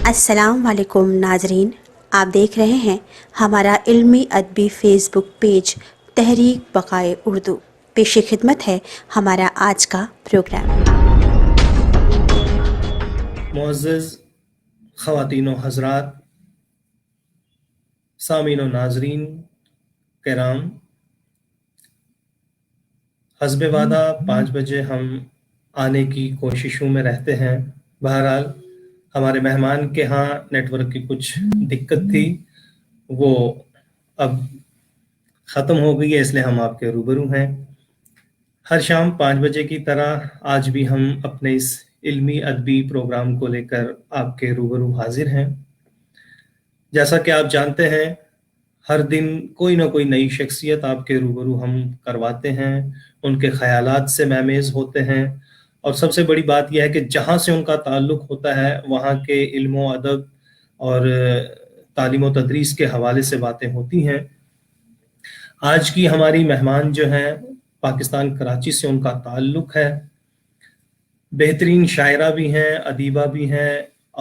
السلام علیکم ناظرین، آپ دیکھ رہے ہیں ہمارا علمی ادبی فیس بک پیج تحریک بقائے اردو۔ پیش خدمت ہے ہمارا آج کا پروگرام۔ معزز خواتین و حضرات، سامعین و ناظرین کرام، حسب وعدہ 5 بجے ہم آنے کی کوششوں میں رہتے ہیں۔ بہرحال ہمارے مہمان کے ہاں نیٹ ورک کی کچھ دقت تھی، وہ اب ختم ہو گئی ہے، اس لیے ہم آپ کے روبرو ہیں۔ ہر شام 5 بجے کی طرح آج بھی ہم اپنے اس علمی ادبی پروگرام کو لے کر آپ کے روبرو حاضر ہیں۔ جیسا کہ آپ جانتے ہیں، ہر دن کوئی نہ کوئی نئی شخصیت آپ کے روبرو ہم کرواتے ہیں، ان کے خیالات سے مہمیز ہوتے ہیں، اور سب سے بڑی بات یہ ہے کہ جہاں سے ان کا تعلق ہوتا ہے وہاں کے علم و ادب اور تعلیم و تدریس کے حوالے سے باتیں ہوتی ہیں۔ آج کی ہماری مہمان جو ہیں پاکستان کراچی سے ان کا تعلق ہے، بہترین شاعرہ بھی ہیں، ادیبہ بھی ہیں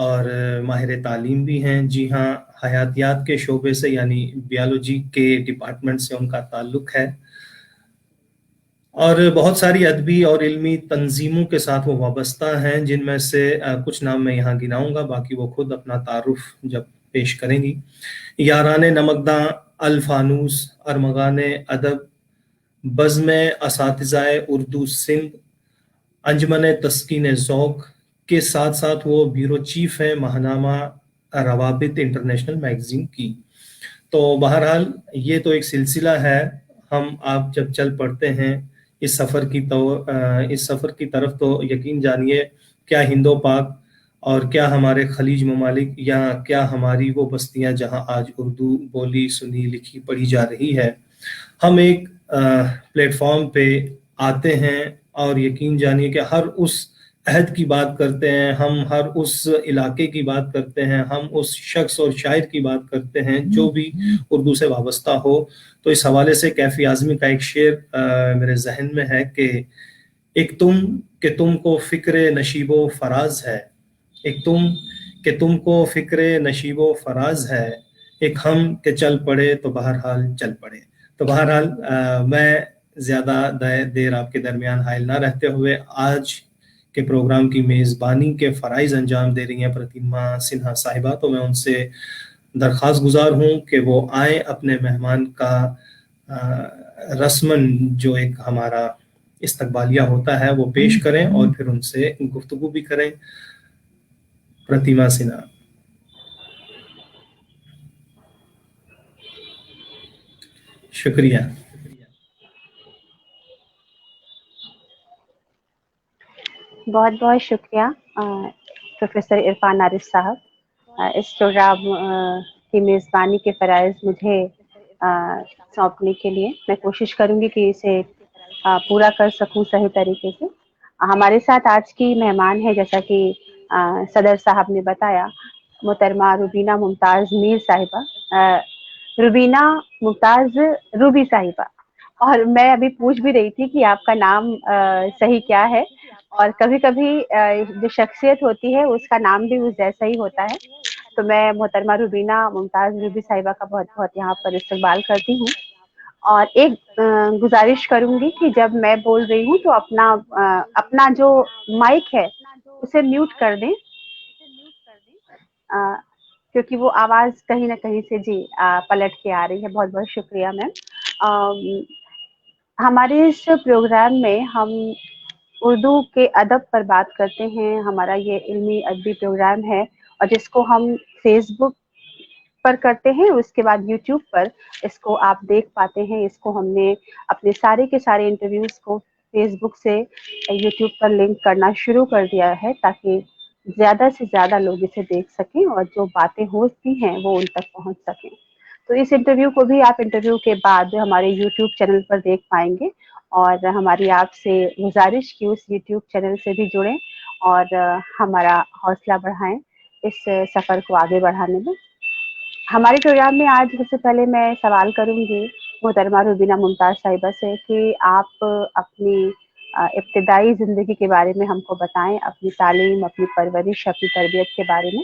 اور ماہر تعلیم بھی ہیں۔ جی ہاں، حیاتیات کے شعبے سے یعنی بیالوجی کے ڈپارٹمنٹ سے ان کا تعلق ہے، اور بہت ساری ادبی اور علمی تنظیموں کے ساتھ وہ وابستہ ہیں، جن میں سے کچھ نام میں یہاں گناؤں گا، باقی وہ خود اپنا تعارف جب پیش کریں گی۔ یاران نمکداں، الفانوس، ارمغان ادب، بزم اساتذہ اردو سندھ، انجمن تسکین ذوق کے ساتھ ساتھ وہ بیورو چیف ہیں ماہنامہ روابط انٹرنیشنل میگزین کی۔ تو بہرحال یہ تو ایک سلسلہ ہے، ہم آپ جب چل پڑتے ہیں اس سفر کی طرف تو یقین جانیے کیا ہند و پاک اور کیا ہمارے خلیج ممالک یا کیا ہماری وہ بستیاں جہاں آج اردو بولی سنی لکھی پڑھی جا رہی ہے، ہم ایک پلیٹ فارم پہ آتے ہیں اور یقین جانیے کہ ہر اس عہد کی بات کرتے ہیں، ہم ہر اس علاقے کی بات کرتے ہیں، ہم اس شخص اور شاعر کی بات کرتے ہیں جو بھی اردو سے وابستہ ہو۔ تو اس حوالے سے کیفی اعظمی کا ایک شعر میرے ذہن میں ہے کہ ایک تم کہ تم کو فکر نشیب و فراز ہے، ایک تم کہ تم کو فکر نشیب و فراز ہے، ایک ہم کہ چل پڑے تو بہرحال چل پڑے۔ تو بہرحال میں زیادہ دیر آپ کے درمیان حائل نہ رہتے ہوئے آج کے پروگرام کی میزبانی کے فرائض انجام دے رہی ہیں پرتیما سنہا صاحبہ، تو میں ان سے درخواست گزار ہوں کہ وہ آئیں، اپنے مہمان کا رسمن جو ایک ہمارا استقبالیہ ہوتا ہے وہ پیش کریں اور پھر ان سے گفتگو بھی کریں۔ پرتیما سنہا۔ شکریہ۔ بہت بہت شکریہ پروفیسر عرفان عارف صاحب، اس پروگرام کی میزبانی کے فرائض مجھے سونپنے کے لیے۔ میں کوشش کروں گی کہ اسے پورا کر سکوں صحیح طریقے سے۔ ہمارے ساتھ آج کی مہمان ہے، جیسا کہ صدر صاحب نے بتایا، محترمہ روبینہ ممتاز میر صاحبہ، روبینہ ممتاز روبی صاحبہ، اور میں ابھی پوچھ بھی رہی تھی کہ آپ کا نام صحیح کیا ہے، اور کبھی کبھی جو شخصیت ہوتی ہے اس کا نام بھی اس جیسا ہی ہوتا ہے۔ تو میں محترمہ روبینہ ممتاز روبی صاحبہ کا بہت بہت یہاں پر استقبال کرتی ہوں، اور ایک گزارش کروں گی کہ جب میں بول رہی ہوں تو اپنا جو مائک ہے اسے میوٹ کر دیں، کیونکہ وہ آواز کہیں نہ کہیں سے جی پلٹ کے آ رہی ہے۔ بہت بہت شکریہ میم۔ ہمارے اس پروگرام میں ہم اردو کے ادب پر بات کرتے ہیں۔ ہمارا یہ علمی ادبی پروگرام ہے، اور جس کو ہم فیس بک پر کرتے ہیں، اس کے بعد یوٹیوب پر اس کو آپ دیکھ پاتے ہیں۔ اس کو ہم نے اپنے سارے کے سارے انٹرویوز کو فیس بک سے یوٹیوب پر لنک کرنا شروع کر دیا ہے، تاکہ زیادہ سے زیادہ لوگ اسے دیکھ سکیں اور جو باتیں ہوتی ہیں وہ ان تک پہنچ سکیں۔ تو اس انٹرویو کو بھی آپ انٹرویو کے بعد ہمارے یوٹیوب چینل پر دیکھ پائیں گے، اور ہماری آپ سے گزارش کی اس یوٹیوب چینل سے بھی جڑیں اور ہمارا حوصلہ بڑھائیں اس سفر کو آگے بڑھانے میں۔ ہمارے پروگرام میں آج سب سے پہلے میں سوال کروں گی محترمہ روبینہ ممتاز صاحبہ سے کہ آپ اپنی ابتدائی زندگی کے بارے میں ہم کو بتائیں، اپنی تعلیم، اپنی پرورش، اپنی تربیت کے بارے میں،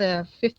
5th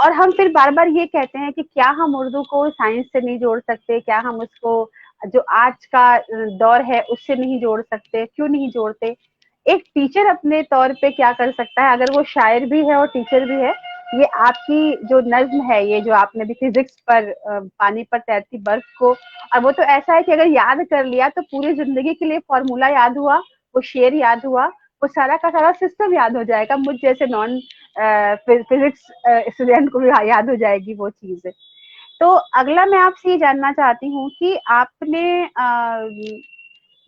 اور ہم پھر بار بار یہ کہتے ہیں کہ کیا ہم اردو کو سائنس سے نہیں جوڑ سکتے، کیا ہم اس کو جو آج کا دور ہے اس سے نہیں جوڑ سکتے، کیوں نہیں جوڑتے؟ ایک ٹیچر اپنے طور پہ کیا کر سکتا ہے، اگر وہ شاعر بھی ہے اور ٹیچر بھی ہے، یہ آپ کی جو نظم ہے، یہ جو آپ نے بھی فزکس پر پانی پر تیرتی برف کو، اور وہ تو ایسا ہے کہ اگر یاد کر لیا تو پوری زندگی کے لیے فارمولا یاد ہوا، وہ شعر یاد ہوا، وہ سارا کا سارا سسٹم یاد ہو جائے گا، مجھ جیسے نان فزکس اسٹوڈینٹ کو بھی یاد ہو جائے گی وہ چیز۔ تو اگلا میں آپ سے یہ جاننا چاہتی ہوں کہ آپ نے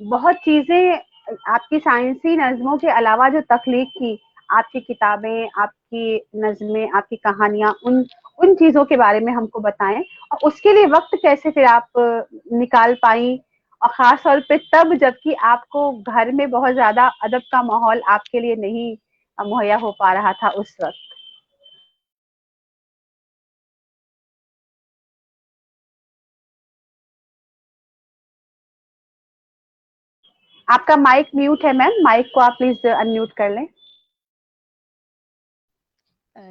بہت چیزیں آپ کی سائنسی نظموں کے علاوہ جو تخلیق کی، آپ کی کتابیں، آپ کی نظمیں، آپ کی کہانیاں، ان چیزوں کے بارے میں ہم کو بتائیں، اور اس کے لیے وقت کیسے پھر آپ نکال پائیں، اور خاص طور پہ تب جبکہ آپ کو گھر میں بہت زیادہ ادب کا ماحول آپ کے لیے نہیں مہیا ہو پا رہا تھا اس وقت۔ آپ کا مائک میوٹ ہے میم، مائک کو آپ پلیز ان میوٹ کر لیں۔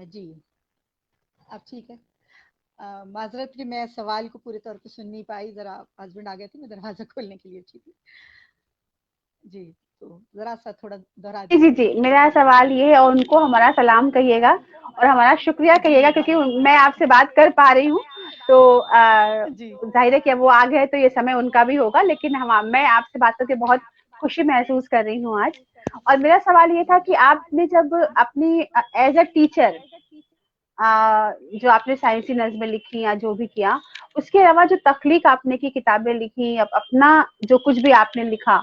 جی اب ٹھیک ہے۔ معذرت کہ میں سوال کو پورے طور پہ سن نہیں پائی، ذرا ہسبینڈ آ گئے تھے، میں دروازہ کھولنے کے لیے اٹھی تھی۔ جی تو ذرا سا تھوڑا دوہرا جی دیجیے گا۔ جی، میرا سوال یہ ہے، اور ان کو ہمارا سلام کہیے گا اور ہمارا شکریہ کہیے گا، کیونکہ میں آپ سے بات کر پا رہی ہوں، تو جی ظاہر ہے کہ وہ آ گئے تو یہ سمے ان کا بھی ہوگا، لیکن میں آپ سے بات کر کے بہت خوشی محسوس کر رہی ہوں آج۔ اور میرا سوال یہ تھا کہ آپ نے جب اپنی ایز اے ٹیچر جو آپ نے سائنسی نظمیں لکھی یا جو بھی کیا، اس کے علاوہ جو تخلیق آپ نے کی، کتابیں لکھی، اپنا جو کچھ بھی آپ نے لکھا،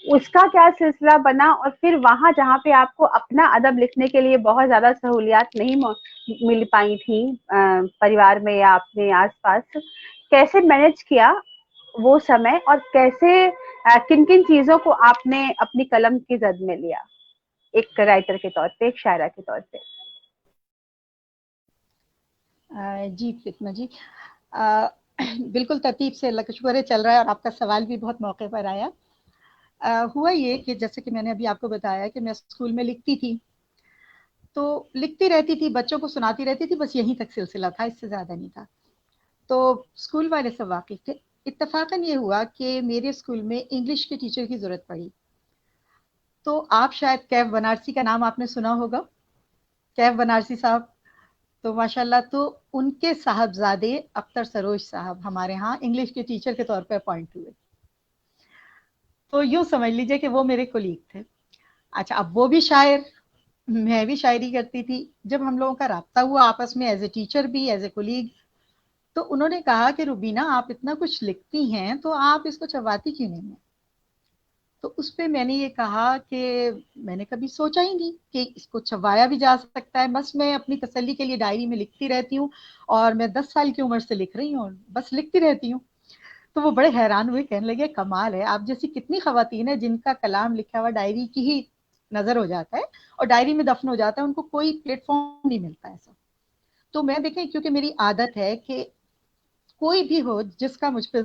اس کا کیا سلسلہ بنا؟ اور پھر وہاں جہاں پہ آپ کو اپنا ادب لکھنے کے لیے بہت زیادہ سہولیات نہیں مل پائی تھیں پریوار میں یا اپنے آس پاس، کیسے مینج کیا وہ سمے، اور کیسے کن کن چیزوں کو آپ نے اپنی قلم کی زد میں لیا، ایک رائٹر کے طور پہ، ایک شاعرہ کے طور پہ؟ جی فتنہ جی، بالکل ترتیب سے، اللہ کا شکر ہے چل رہا ہے، اور آپ کا سوال بھی بہت موقع پر آیا۔ ہوا یہ کہ جیسے کہ میں نے ابھی آپ کو بتایا کہ میں اسکول میں لکھتی تھی، تو لکھتی رہتی تھی، بچوں کو سناتی رہتی تھی، بس یہیں تک سلسلہ تھا، اس سے زیادہ نہیں تھا۔ تو اسکول والے سب واقف تھے۔ اتفاقاً یہ ہوا کہ میرے اسکول میں انگلش کے ٹیچر کی ضرورت پڑی، تو آپ شاید کیف بنارسی کا نام آپ نے سنا ہوگا، کیف بنارسی صاحب، تو ماشاءاللہ تو ان کے صاحبزادے اختر سروش صاحب ہمارے ہاں انگلش کے ٹیچر کے طور پہ اپوائنٹ ہوئے، تو یوں سمجھ لیجئے کہ وہ میرے کولیگ تھے۔ اچھا، اب وہ بھی شاعر، میں بھی شاعری کرتی تھی، جب ہم لوگوں کا رابطہ ہوا آپس میں ایز اے ٹیچر بھی ایز اے کولیگ، تو انہوں نے کہا کہ روبینہ آپ اتنا کچھ لکھتی ہیں تو آپ اس کو چباتی کیوں نہیں ہیں؟ تو اس پہ میں نے یہ کہا کہ میں نے کبھی سوچا ہی نہیں کہ اس کو چبایا بھی جا سکتا ہے، بس میں اپنی تسلی کے لیے ڈائری میں لکھتی رہتی ہوں، اور میں 10 سال کی عمر سے لکھ رہی ہوں، بس لکھتی رہتی ہوں۔ تو وہ بڑے حیران ہوئے، کہنے لگے کمال ہے، آپ جیسی کتنی خواتین ہیں جن کا کلام لکھا ہوا ڈائری کی ہی نظر ہو جاتا ہے اور ڈائری میں دفن ہو جاتا ہے، ان کو کوئی پلیٹ فارم نہیں ملتا ایسا۔ تو میں دیکھیں، کیونکہ میری عادت ہے کہ کوئی بھی ہو جس کا مجھ پہ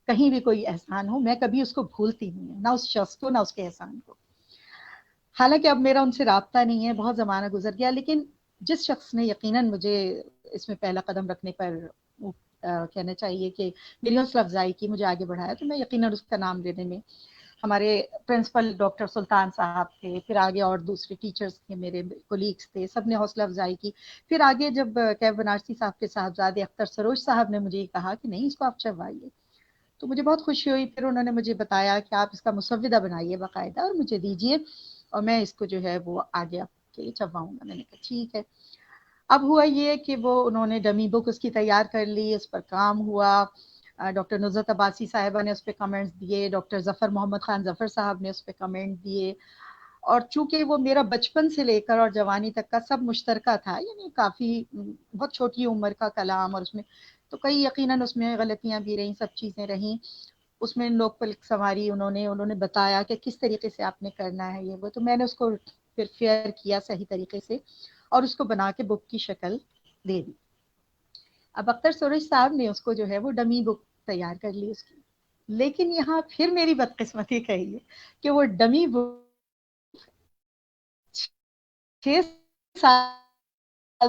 کہیں بھی کوئی احسان ہو، میں کبھی اس کو بھولتی نہیں ہوں، نہ اس شخص کو نہ اس کے احسان کو۔ حالانکہ اب میرا ان سے رابطہ نہیں ہے، بہت زمانہ گزر گیا، لیکن جس شخص نے یقیناً مجھے اس میں پہلا قدم رکھنے پر کہنا چاہیے کہ میری حوصلہ افزائی کی، مجھے آگے بڑھایا، تو میں یقیناً اس کا نام لینے میں، ہمارے پرنسپل ڈاکٹر سلطان صاحب تھے، پھر آگے اور دوسرے ٹیچرز تھے، میرے کولیگز تھے، سب نے حوصلہ افزائی کی۔ پھر آگے جب کیف بنارسی صاحب کے صاحبزادے اختر سروش صاحب نے مجھے یہ کہا کہ نہیں، اس کو آپ چبوائیے، تو مجھے بہت خوشی ہوئی۔ پھر انہوں نے مجھے بتایا کہ آپ اس کا مسودہ بنائیے باقاعدہ اور مجھے دیجیے، اور میں اس کو جو ہے وہ آگے آپ کے لیے چبواؤں گا۔ میں نے کہا ٹھیک ہے۔ اب ہوا یہ کہ وہ انہوں نے ڈمی بک اس کی تیار کر لی، اس پر کام ہوا، ڈاکٹر نصرت عباسی صاحبہ نے اس پہ کمنٹس دیے، ڈاکٹر ظفر محمد خان ظفر صاحب نے اس پہ کمنٹ دیے، اور چونکہ وہ میرا بچپن سے لے کر اور جوانی تک کا سب مشترکہ تھا، یعنی کافی بہت چھوٹی عمر کا کلام، اور اس میں تو کئی یقیناً اس میں غلطیاں بھی رہیں، سب چیزیں رہیں، اس میں لوگ پلک سنواری، انہوں نے بتایا کہ کس طریقے سے آپ نے کرنا ہے یہ وہ، تو میں نے اس کو پھر فیئر کیا صحیح طریقے سے، اور اس کو بنا کے بک کی شکل دے دی۔ اب اختر سروش صاحب نے اس کو جو ہے وہ ڈمی بک تیار کر لی اس کی، لیکن یہاں پھر میری بدقسمتی کہی ہے کہ وہ ڈمی بک 6 سال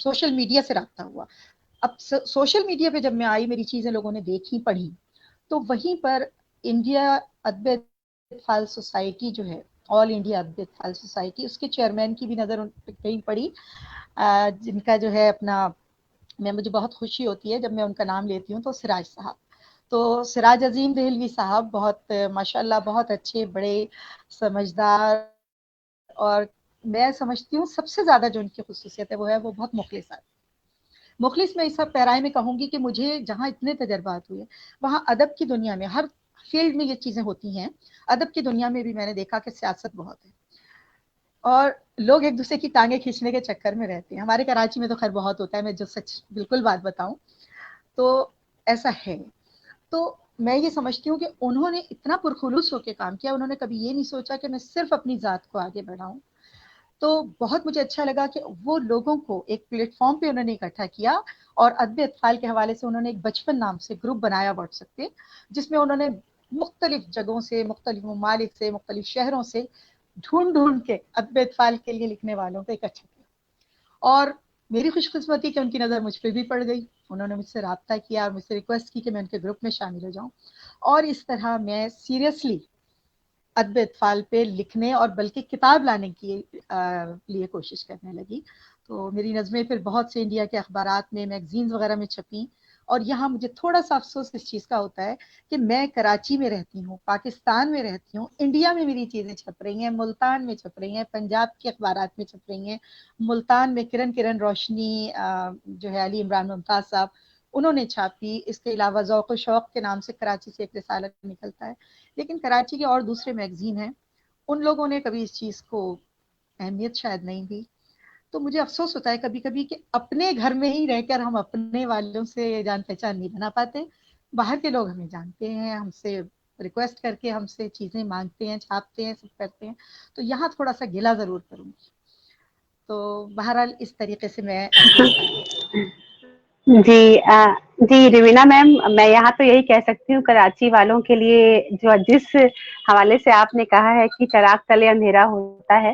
سوشل میڈیا سے رابطہ ہوا. اب سوشل میڈیا پہ جب میں آئی, میری چیزیں لوگوں نے دیکھی پڑھی, تو وہیں پر انڈیا ادب اطفال سوسائٹی جو ہے, آل انڈیا ادب اطفال سوسائٹی, اس کے چیئرمین کی بھی نظر ان پہ کہیں پڑی, جن کا جو ہے اپنا, مجھے بہت خوشی ہوتی ہے جب میں ان کا نام لیتی ہوں, تو سراج صاحب. تو سراج عظیم دہلوی صاحب بہت ماشاءاللہ بہت اچھے, بڑے سمجھدار, اور میں سمجھتی ہوں سب سے زیادہ جو ان کی خصوصیت ہے وہ ہے وہ بہت مخلص ہے. مخلص میں اس سب پیرائے میں کہوں گی کہ مجھے جہاں اتنے تجربات ہوئے, وہاں ادب کی دنیا میں ہر فیلڈ میں یہ چیزیں ہوتی ہیں. ادب کی دنیا میں بھی میں نے دیکھا کہ سیاست بہت ہے, اور لوگ ایک دوسرے کی ٹانگیں کھینچنے کے چکر میں رہتے ہیں. ہمارے کراچی میں تو خیر بہت ہوتا ہے, میں جو سچ بالکل بات بتاؤں تو ایسا ہے. تو میں یہ سمجھتی ہوں کہ انہوں نے اتنا پرخلوص ہو کے کام کیا, انہوں نے کبھی یہ نہیں سوچا کہ میں صرف اپنی ذات کو آگے بڑھاؤں. تو بہت مجھے اچھا لگا کہ وہ لوگوں کو ایک پلیٹ فارم پہ انہوں نے اکٹھا کیا, اور ادب اطفال کے حوالے سے انہوں نے ایک بچپن نام سے گروپ بنایا واٹس ایپ پہ, جس میں انہوں نے مختلف جگہوں سے, مختلف ممالک سے, مختلف شہروں سے ڈھونڈ کے ادب اطفال کے لیے لکھنے والوں کو اکٹھا کیا. اور میری خوش قسمتی کہ ان کی نظر مجھ پہ بھی پڑ گئی, انہوں نے مجھ سے رابطہ کیا اور مجھ سے ریکویسٹ کی کہ میں ان کے گروپ میں شامل ہو جاؤں, اور اس طرح میں سیریسلی ادب اطفال پہ لکھنے اور بلکہ کتاب لانے کی لیے کوشش کرنے لگی. تو میری نظمیں پھر بہت سے انڈیا کے اخبارات میں, میگزینز وغیرہ میں چھپیں. اور یہاں مجھے تھوڑا سا افسوس اس چیز کا ہوتا ہے کہ میں کراچی میں رہتی ہوں, پاکستان میں رہتی ہوں, انڈیا میں میری چیزیں چھپ رہی ہیں, ملتان میں چھپ رہی ہیں, پنجاب کے اخبارات میں چھپ رہی ہیں. ملتان میں کرن روشنی جو ہے علی عمران ممتاز صاحب, انہوں نے چھاپی. اس کے علاوہ ذوق و شوق کے نام سے کراچی سے ایک رسالہ نکلتا ہے. لیکن کراچی کے اور دوسرے میگزین ہیں, ان لوگوں نے کبھی اس چیز کو اہمیت شاید نہیں دی. تو مجھے افسوس ہوتا ہے کبھی کبھی کہ اپنے گھر میں ہی رہ کر ہم اپنے والوں سے جان پہچان نہیں بنا پاتے. باہر کے لوگ ہمیں جانتے ہیں, ہم سے ریکویسٹ کر کے ہم سے چیزیں مانگتے ہیں, چھاپتے ہیں, سب کرتے ہیں. تو یہاں تھوڑا سا گلا ضرور کروں گی. تو بہرحال اس طریقے سے میں جی روینا میم, میں یہاں تو یہی کہہ سکتی ہوں کراچی والوں کے لیے, جو جس حوالے سے آپ نے کہا ہے کہ چراغ تلے اندھیرا ہوتا ہے,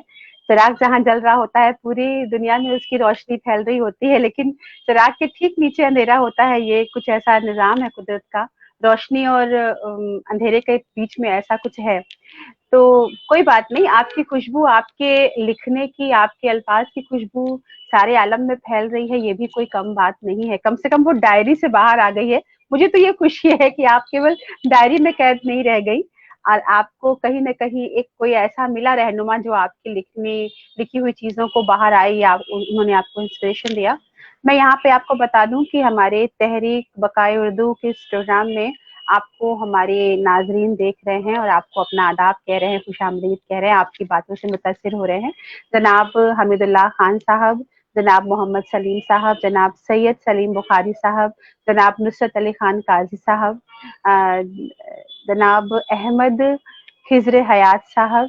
چراغ جہاں جل رہا ہوتا ہے پوری دنیا میں اس کی روشنی پھیل رہی ہوتی ہے, لیکن چراغ کے ٹھیک نیچے اندھیرا ہوتا ہے. یہ کچھ ایسا نظام ہے قدرت کا, روشنی اور اندھیرے کے بیچ میں ایسا کچھ ہے. تو کوئی بات نہیں, آپ کی خوشبو, آپ کے لکھنے کی, آپ کے الفاظ کی خوشبو سارے عالم میں پھیل رہی ہے, یہ بھی کوئی کم بات نہیں ہے. کم سے کم وہ ڈائری سے باہر آ گئی ہے. مجھے تو یہ خوشی ہے کہ آپ کیول ڈائری میں قید نہیں رہ گئی, اور آپ کو کہیں نہ کہیں ایک کوئی ایسا ملا رہنما جو آپ کی لکھی ہوئی چیزوں کو باہر آئی, یا انہوں نے آپ کو انسپریشن دیا. میں یہاں پہ آپ کو بتا دوں کہ ہمارے تحریک بقائے اردو کے اس پروگرام میں آپ کو ہمارے ناظرین دیکھ رہے ہیں, اور آپ کو اپنا آداب کہہ رہے ہیں, خوش آمدید کہہ رہے ہیں, آپ کی باتوں سے متاثر ہو رہے ہیں. جناب حمید اللہ خان صاحب, جناب محمد سلیم صاحب, جناب سید سلیم بخاری صاحب, جناب نصرت علی خان قاضی صاحب, جناب احمد خضر حیات صاحب,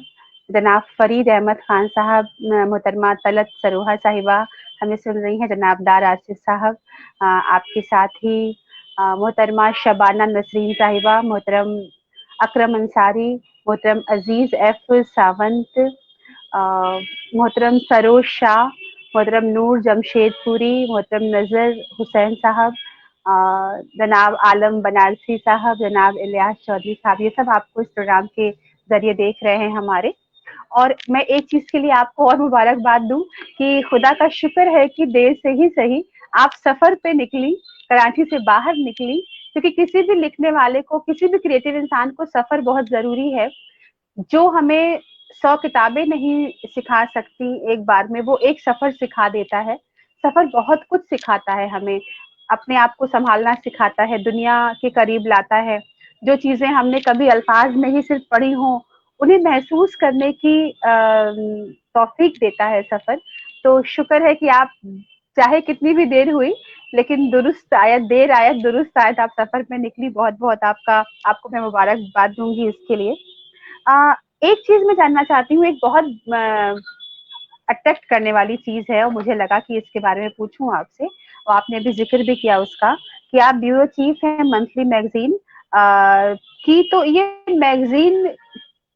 جناب فرید احمد خان صاحب, محترمہ طلعت سروہا صاحبہ ہمیں سن رہی ہیں, جناب دار آصف صاحب, آپ کے ساتھ ہی محترمہ شبانہ نسرین صاحبہ, محترم اکرم انصاری, محترم عزیز ایف ساونت, محترم سروج شاہ, محترم نور جمشید پوری, محترم نظر حسین صاحب, جناب عالم بنارسی صاحب, جناب الیاس چودھری صاحب, یہ سب آپ کو اس پروگرام کے ذریعے دیکھ رہے ہیں ہمارے. اور میں ایک چیز کے لیے آپ کو اور مبارکباد دوں کہ خدا کا شکر ہے کہ دیر سے ہی صحیح آپ سفر پہ نکلی, کراچی سے باہر نکلی, کیونکہ کسی بھی لکھنے والے کو, کسی بھی کریٹو انسان کو سفر بہت ضروری ہے. جو ہمیں 100 کتابیں نہیں سکھا سکتی ایک بار میں, وہ ایک سفر سکھا دیتا ہے. سفر بہت کچھ سکھاتا ہے ہمیں, اپنے آپ کو سنبھالنا سکھاتا ہے, دنیا کے قریب لاتا ہے. جو چیزیں ہم نے کبھی الفاظ میں ہی صرف پڑھی ہوں, انہیں محسوس کرنے کی توفیق دیتا ہے سفر. تو شکر ہے کہ آپ چاہے کتنی بھی دیر ہوئی لیکن درست آیت, دیر آیت درست آیت, آپ سفر میں نکلی. بہت بہت آپ کو میں مبارکباد دوں گی اس کے لیے. ایک چیز میں جاننا چاہتی ہوں, ایک بہت اٹریکٹ کرنے والی چیز ہے, اور مجھے لگا کہ اس کے بارے میں پوچھوں آپ سے, اور آپ نے ابھی ذکر بھی کیا اس کا, کہ آپ بیورو چیف ہیں منتھلی میگزین کی. تو یہ میگزین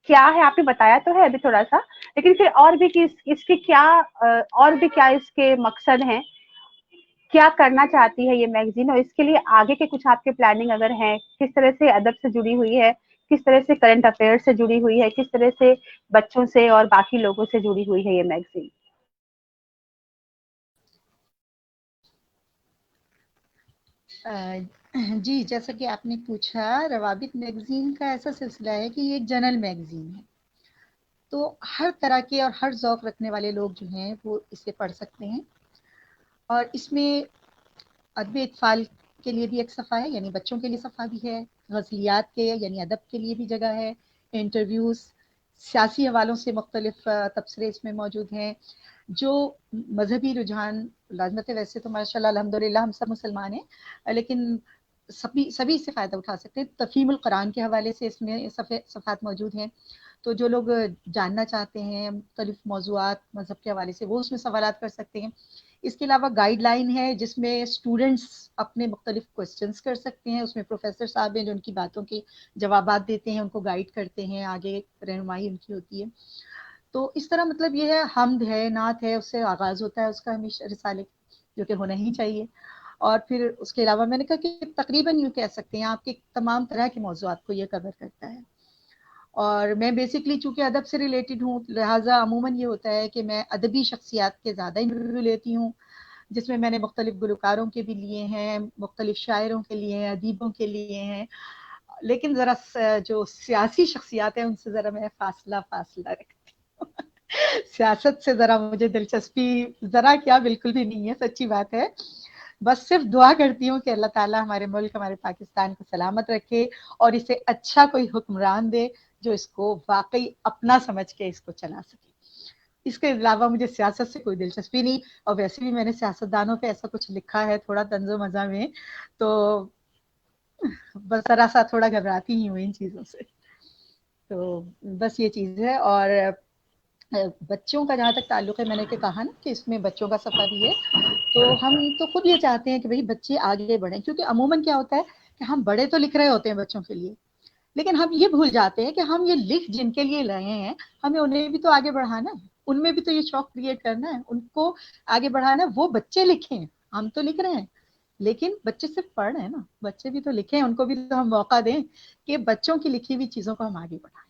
کیا ہے آپ نے بتایا تو ہے ابھی تھوڑا سا, لیکن پھر اور بھی کہ اس کے کیا اور بھی کیا اس کے مقصد ہیں، کیا کرنا چاہتی ہے یہ میگزین، اور اس کے لیے آگے کے کچھ آپ کے پلاننگ اگر ہیں، کس طرح سے ادب سے جڑی ہوئی ہے، کس طرح سے کرنٹ افیئر سے جڑی ہوئی ہے، کس طرح سے بچوں سے اور باقی لوگوں سے جڑی ہوئی ہے یہ میگزین؟ جی، جیسا کہ آپ نے پوچھا، روابط میگزین کا ایسا سلسلہ ہے کہ یہ ایک جنرل میگزین ہے، تو ہر طرح کے اور ہر ذوق رکھنے والے لوگ جو ہیں وہ اسے پڑھ سکتے ہیں، اور اس میں ادب اطفال کے لیے بھی ایک صفحہ ہے، یعنی بچوں کے لیے صفحہ بھی ہے، غزلیات کے یعنی ادب کے لیے بھی جگہ ہے، انٹرویوز، سیاسی حوالوں سے مختلف تبصرے اس میں موجود ہیں، جو مذہبی رجحان لازمت ہے، ویسے تو ماشاءاللہ الحمدللہ ہم سب مسلمان ہیں، لیکن سبھی اس سے فائدہ اٹھا سکتے ہیں۔ تفہیم القرآن کے حوالے سے اس میں صفحات موجود ہیں، تو جو لوگ جاننا چاہتے ہیں مختلف موضوعات مذہب کے حوالے سے وہ اس میں سوالات کر سکتے ہیں۔ اس کے علاوہ گائیڈ لائن ہے جس میں اسٹوڈنٹس اپنے مختلف کوسچنس کر سکتے ہیں، اس میں پروفیسر صاحب ہیں جو ان کی باتوں کے جوابات دیتے ہیں، ان کو گائیڈ کرتے ہیں، آگے رہنمائی ان کی ہوتی ہے۔ تو اس طرح مطلب یہ ہے، حمد ہے، نعت ہے، اس سے آغاز ہوتا ہے اس کا ہمیشہ رسالے، جو کہ ہونا ہی چاہیے۔ اور پھر اس کے علاوہ میں نے کہا کہ تقریباً یوں کہہ سکتے ہیں آپ کے تمام طرح کے موضوعات کو یہ کور کرتا ہے، اور میں بیسکلی چونکہ ادب سے ریلیٹڈ ہوں لہٰذا عموماً یہ ہوتا ہے کہ میں ادبی شخصیات کے زیادہ انٹرویو لیتی ہوں، جس میں نے مختلف گلوکاروں کے بھی لیے ہیں، مختلف شاعروں کے لیے ہیں، ادیبوں کے لیے ہیں، لیکن ذرا جو سیاسی شخصیات ہیں ان سے ذرا میں فاصلہ رکھتی ہوں سیاست سے ذرا مجھے دلچسپی ذرا کیا بالکل بھی نہیں ہے، سچی بات ہے۔ بس صرف دعا کرتی ہوں کہ اللہ تعالیٰ ہمارے ملک، ہمارے پاکستان کو سلامت رکھے اور اسے اچھا کوئی حکمران دے جو اس کو واقعی اپنا سمجھ کے اس کو چلا سکے۔ اس کے علاوہ مجھے سیاست سے کوئی دلچسپی نہیں، اور ویسے بھی میں نے سیاستدانوں پہ ایسا کچھ لکھا ہے تھوڑا طنز و مزاح میں، تو بس ذرا سا تھوڑا گھبراتی ہی ہوں ان چیزوں سے۔ تو بس یہ چیز ہے۔ اور بچوں کا جہاں تک تعلق ہے، میں نے کہا نا کہ اس میں بچوں کا صفحہ بھی ہے، تو ہم تو خود یہ چاہتے ہیں کہ بھئی بچے آگے بڑھیں، کیونکہ عموماً کیا ہوتا ہے کہ ہم بڑے تو لکھ رہے ہوتے ہیں بچوں کے لیے، لیکن ہم یہ بھول جاتے ہیں کہ ہم یہ لکھ جن کے لیے رہے ہیں، ہمیں انہیں بھی تو آگے بڑھانا ہے، ان میں بھی تو یہ شوق کریٹ کرنا ہے، ان کو آگے بڑھانا ہے۔ وہ بچے لکھیں، ہم تو لکھ رہے ہیں، لیکن بچے صرف پڑھ رہے ہیں نا، بچے بھی تو لکھیں، ان کو بھی تو ہم موقع دیں کہ بچوں کی لکھی ہوئی چیزوں کو ہم آگے بڑھائیں،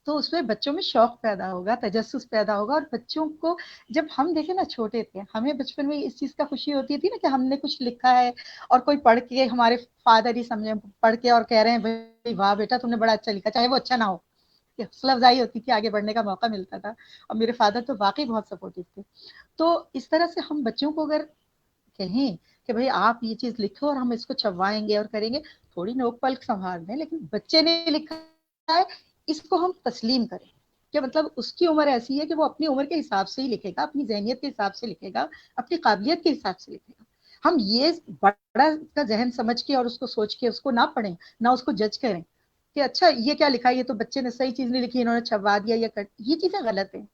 تو اس میں بچوں میں شوق پیدا ہوگا، تجسس پیدا ہوگا، اور بچوں کو جب ہم دیکھیں نا چھوٹے تھے، ہمیں بچپن میں اس چیز کا خوشی ہوتی تھی نا کہ ہم نے کچھ لکھا ہے، اور کوئی پڑھ کے، ہمارے فادر ہی سمجھے پڑھ کے اور کہہ رہے ہیں بھائی واہ بیٹا تم نے بڑا اچھا لکھا، چاہے وہ اچھا نہ ہو، حوصلہ افزائی ہوتی تھی، آگے بڑھنے کا موقع ملتا تھا، اور میرے فادر تو واقعی بہت سپورٹیو تھے۔ تو اس طرح سے ہم بچوں کو اگر کہیں کہ بھئی آپ یہ چیز لکھو اور ہم اس کو چھپوائیں گے اور کریں گے، تھوڑی نوک پلک سنبھال دیں، لیکن بچے نے لکھا ہے اس کو ہم تسلیم کریں، کہ مطلب اس کی عمر ایسی ہے کہ وہ اپنی عمر کے حساب سے ہی لکھے گا، اپنی ذہنیت کے حساب سے لکھے گا، اپنی قابلیت کے حساب سے لکھے گا۔ ہم یہ بڑا کا ذہن سمجھ کے اور اس کو سوچ کے اس کو نہ پڑھیں، نہ اس کو جج کریں کہ اچھا یہ کیا لکھا ہے، یہ تو بچے نے صحیح چیز نہیں لکھی، انہوں نے چھپوا دیا یا کٹ، یہ چیزیں غلط ہیں۔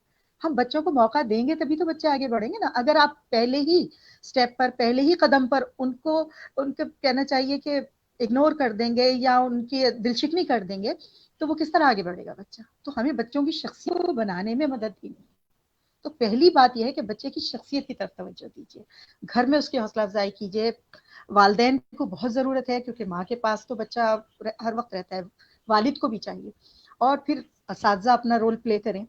ہم بچوں کو موقع دیں گے تبھی تو بچے آگے بڑھیں گے نا۔ اگر آپ پہلے ہی سٹیپ پر، پہلے ہی قدم پر ان کو کہنا چاہیے کہ اگنور کر دیں گے یا ان کی دل شکنی کر دیں گے، تو وہ کس طرح آگے بڑھے گا بچہ؟ تو ہمیں بچوں کی شخصیت کو بنانے میں مدد کی نہیں۔ تو پہلی بات یہ ہے کہ بچے کی شخصیت کی طرف توجہ دیجیے، گھر میں اس کی حوصلہ افزائی کیجیے، والدین کو بہت ضرورت ہے کیونکہ ماں کے پاس تو بچہ ہر وقت رہتا ہے، والد کو بھی چاہیے، اور پھر اساتذہ اپنا رول پلے کریں۔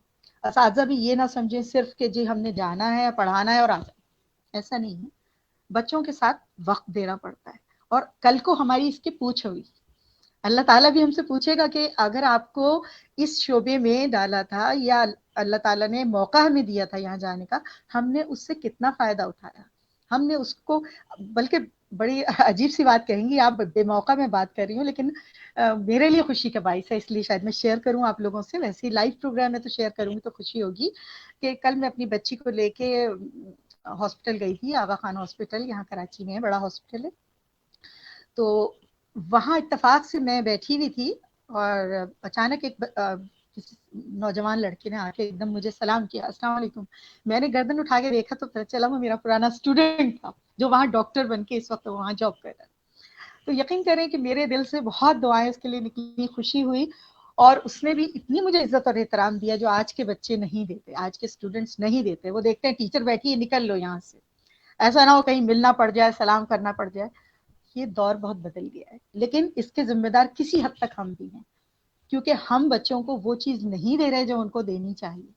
اساتذہ بھی یہ نہ سمجھیں صرف کہ جی ہم نے جانا ہے، پڑھانا ہے اور آنا، ایسا نہیں ہے، بچوں کے ساتھ وقت دینا پڑتا ہے، اور کل کو ہماری اس کی پوچھ ہوئی، اللہ تعالیٰ بھی ہم سے پوچھے گا کہ اگر آپ کو اس شعبے میں ڈالا تھا یا اللہ تعالیٰ نے موقع ہمیں دیا تھا یہاں جانے کا، ہم نے اس سے کتنا فائدہ اٹھایا، ہم نے اس کو، بلکہ بڑی عجیب سی بات کہیں گی آپ، بے موقع میں بات کر رہی ہوں لیکن میرے لیے خوشی کا باعث ہے، اس لیے شاید میں شیئر کروں آپ لوگوں سے، ویسے لائیو پروگرام میں تو شیئر کروں گی تو خوشی ہوگی کہ کل میں اپنی بچی کو لے کے ہاسپٹل گئی تھی، آغا خان ہاسپٹل، یہاں کراچی میں بڑا ہاسپٹل ہے، تو وہاں اتفاق سے میں بیٹھی ہوئی تھی اور اچانک ایک نوجوان لڑکے نے آ کے ایک دم مجھے سلام کیا، السلام علیکم۔ میں نے گردن اٹھا کے دیکھا تو پتہ چلا وہ میرا پرانا اسٹوڈنٹ تھا جو وہاں ڈاکٹر بن کے اس وقت وہاں جاب کر رہا ہے۔ تو یقین کریں کہ میرے دل سے بہت دعائیں اس کے لیے نکلی، خوشی ہوئی، اور اس نے بھی اتنی مجھے عزت اور احترام دیا جو آج کے بچے نہیں دیتے, آج کے اسٹوڈنٹس نہیں دیتے. وہ دیکھتے ہیں ٹیچر بیٹھی ہے, نکل لو یہاں سے, ایسا نہ ہو کہیں ملنا پڑ جائے, سلام کرنا پڑ جائے. یہ دور بہت بدل گیا ہے, لیکن اس کے ذمہ دار کسی حد تک ہم بھی ہیں, کیونکہ ہم بچوں کو وہ چیز نہیں دے رہے جو ان کو دینی چاہیے.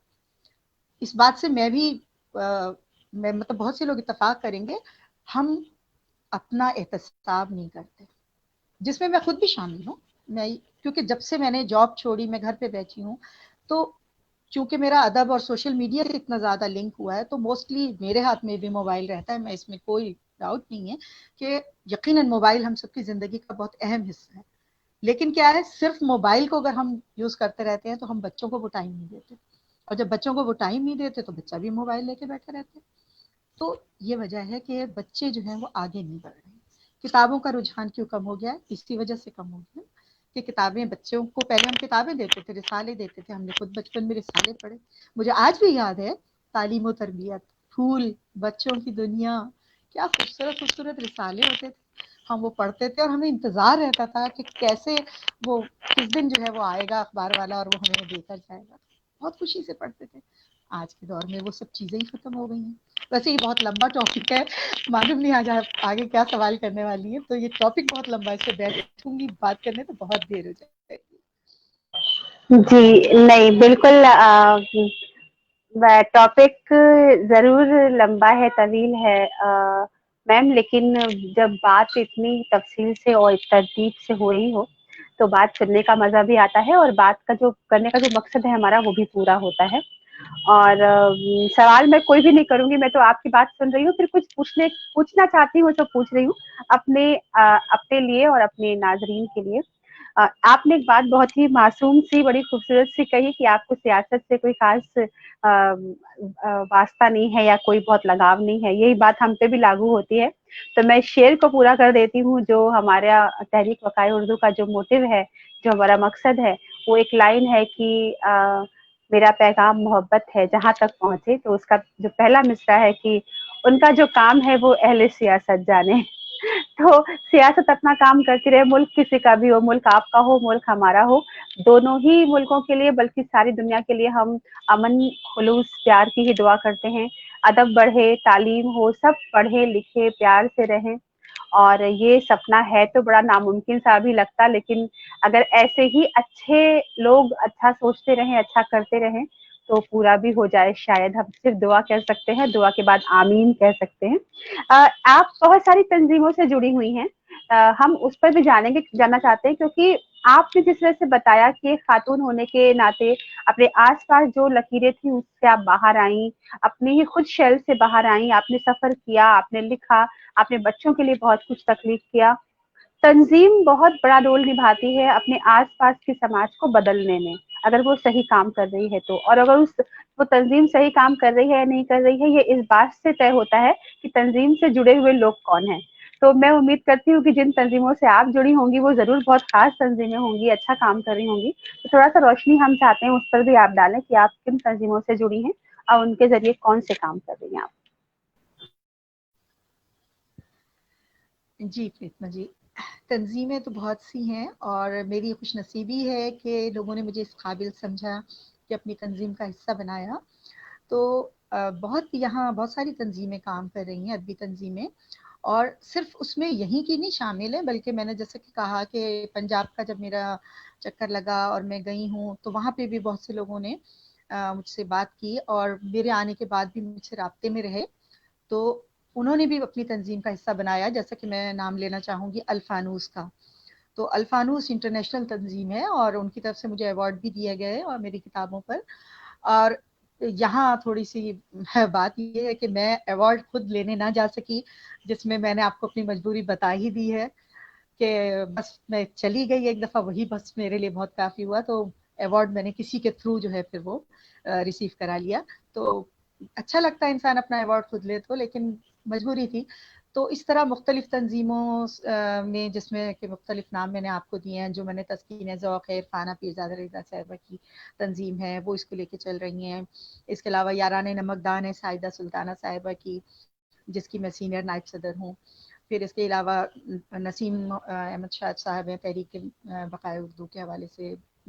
اس بات سے میں بھی میں مطلب بہت سے لوگ اتفاق کریں گے, ہم اپنا احتساب نہیں کرتے, جس میں میں خود بھی شامل ہوں. میں کیونکہ جب سے میں نے جاب چھوڑی, میں گھر پہ بیٹھی ہوں, تو چونکہ میرا ادب اور سوشل میڈیا سے اتنا زیادہ لنک ہوا ہے, تو موسٹلی میرے ہاتھ میں بھی موبائل رہتا ہے. میں اس میں کوئی ڈاؤٹ نہیں ہے کہ یقیناً موبائل ہم سب کی زندگی کا بہت اہم حصہ ہے. لیکن کیا ہے, صرف موبائل کو اگر ہم یوز کرتے رہتے ہیں تو ہم بچوں کو وہ ٹائم نہیں دیتے, اور جب بچوں کو وہ ٹائم نہیں دیتے تو بچہ بھی موبائل لے کے بیٹھے رہتے. تو یہ وجہ ہے کہ بچے جو ہیں وہ آگے نہیں بڑھ رہے ہیں. کتابوں کا رجحان کیوں کم ہو گیا ہے؟ اسی وجہ سے کم ہو گیا کہ کتابیں بچوں کو, پہلے ہم کتابیں دیتے تھے, رسالے دیتے تھے, ہم نے خود بچپن میں رسالے پڑھے. مجھے آج بھی یاد ہے تعلیم و تربیت, پھول, بچوں کی دنیا, کیا خوبصورت خوبصورت رسالے ہوتے تھے. ہم وہ پڑھتے تھے اور ہمیں انتظار رہتا تھا کہ کیسے وہ کس دن جو ہے وہ آئے گا اخبار والا اور وہ ہمیں دے کر جائے گا. بہت خوشی سے پڑھتے تھے. آج کے دور میں وہ سب چیزیں ہی ختم ہو گئی ہیں. ویسے یہ بہت لمبا ٹاپک ہے, معلوم نہیں آج آپ آگے کیا سوال کرنے والی ہیں, تو یہ ٹاپک بہت لمبا ہے, اس سے بیٹھوں گی بات کرنے تو بہت دیر ہو جائے گی. جی نہیں, بالکل ٹاپک ضرور لمبا ہے, طویل ہے میم, لیکن جب بات اتنی تفصیل سے اور ترتیب سے ہو رہی ہو تو بات کرنے کا مزہ بھی آتا ہے, اور بات کا جو کرنے کا جو مقصد ہے ہمارا وہ بھی پورا ہوتا ہے. اور سوال میں کوئی بھی نہیں کروں گی, میں تو آپ کی بات سن رہی ہوں, پھر کچھ پوچھنا چاہتی ہوں تو پوچھ رہی ہوں اپنے لیے اور اپنے ناظرین کے لیے. آپ نے ایک بات بہت ہی معصوم سی, بڑی خوبصورت سی کہی کہ آپ کو سیاست سے کوئی خاص واسطہ نہیں ہے یا کوئی بہت لگاؤ نہیں ہے. یہی بات ہم پہ بھی لاگو ہوتی ہے. تو میں شعر کو پورا کر دیتی ہوں, جو ہمارا تحریک وقائع اردو کا جو موٹو ہے, جو ہمارا مقصد ہے, وہ ایک لائن ہے کہ میرا پیغام محبت ہے جہاں تک پہنچے. تو اس کا جو پہلا مصرع ہے کہ ان کا جو کام ہے وہ اہل سیاست جانے. تو سیاست اپنا کام کرتی رہے, ملک کسی کا بھی ہو, ملک آپ کا ہو, ملک ہمارا ہو, دونوں ہی ملکوں کے لیے بلکہ ساری دنیا کے لیے ہم امن, خلوص, پیار کی ہی دعا کرتے ہیں. ادب بڑھے, تعلیم ہو, سب پڑھے لکھے, پیار سے رہیں. اور یہ سپنا ہے تو بڑا ناممکن سا بھی لگتا, لیکن اگر ایسے ہی اچھے لوگ اچھا سوچتے رہیں, اچھا کرتے رہیں تو پورا بھی ہو جائے. شاید ہم صرف دعا کہہ سکتے ہیں, دعا کے بعد آمین کہہ سکتے ہیں. آپ بہت ساری تنظیموں سے جڑی ہوئی ہیں, ہم اس پر بھی جاننا چاہتے ہیں, کیونکہ آپ نے جس طرح سے بتایا کہ خاتون ہونے کے ناطے اپنے آس پاس جو لکیریں تھیں اس سے آپ باہر آئیں, اپنی ہی خود شیل سے باہر آئیں, آپ نے سفر کیا, آپ نے لکھا, آپ نے بچوں کے لیے بہت کچھ تخلیق کیا. تنظیم بہت بڑا رول نبھاتی ہے اپنے آس پاس کے سماج کو بدلنے میں, اگر وہ صحیح کام کر رہی ہے تو. اور اگر وہ تنظیم صحیح کام کر رہی ہے یا نہیں کر رہی ہے, یہ اس بات سے طے ہوتا ہے کہ تنظیم سے جڑے ہوئے لوگ کون ہیں. تو میں امید کرتی ہوں کہ جن تنظیموں سے آپ جڑی ہوں گی وہ ضرور بہت خاص تنظیمیں ہوں گی, اچھا کام کر رہی ہوں گی. تو تھوڑا سا روشنی ہم چاہتے ہیں اس پر بھی آپ ڈالیں کہ آپ کن تنظیموں سے جڑی ہیں اور ان کے ذریعے کون سے کام کر رہی ہیں آپ. جی فاطمہ جی, تنظیمیں تو بہت سی ہیں, اور میری خوش نصیبی ہے کہ لوگوں نے مجھے اس قابل سمجھا کہ اپنی تنظیم کا حصہ بنایا. تو یہاں بہت ساری تنظیمیں کام کر رہی ہیں, ادبی تنظیمیں, اور صرف اس میں یہیں کی نہیں شامل ہے, بلکہ میں نے جیسے کہ کہا کہ پنجاب کا جب میرا چکر لگا اور میں گئی ہوں تو وہاں پہ بھی بہت سے لوگوں نے مجھ سے بات کی, اور میرے آنے کے بعد بھی مجھ سے رابطے میں رہے. تو انہوں نے بھی اپنی تنظیم کا حصہ بنایا, جیسا کہ میں نام لینا چاہوں گی الفانوس کا. تو الفانوس انٹرنیشنل تنظیم ہے, اور ان کی طرف سے مجھے ایوارڈ بھی دیا گیا ہے اور میری کتابوں پر. اور یہاں تھوڑی سی بات یہ ہے کہ میں ایوارڈ خود لینے نہ جا سکی, جس میں نے آپ کو اپنی مجبوری بتا ہی دی ہے کہ بس میں چلی گئی ایک دفعہ, وہی بس میرے لیے بہت کافی ہوا. تو ایوارڈ میں نے کسی کے تھرو جو ہے پھر وہ ریسیو کرا لیا. تو اچھا لگتا ہے انسان اپنا ایوارڈ خود لے تو, لیکن مجبوری تھی. تو اس طرح مختلف تنظیموں میں, جس میں کہ مختلف نام میں نے آپ کو دیے ہیں, جو میں نے تسکین ذوق ہے, عرفانہ پیرزادہ رضا صاحبہ کی تنظیم ہے, وہ اس کو لے کے چل رہی ہیں. اس کے علاوہ یاران نمکدان ہے سائدہ سلطانہ صاحبہ کی, جس کی میں سینئر نائب صدر ہوں. پھر اس کے علاوہ نسیم احمد شاہ صاحب ہیں, تحریک بقائے اردو کے حوالے سے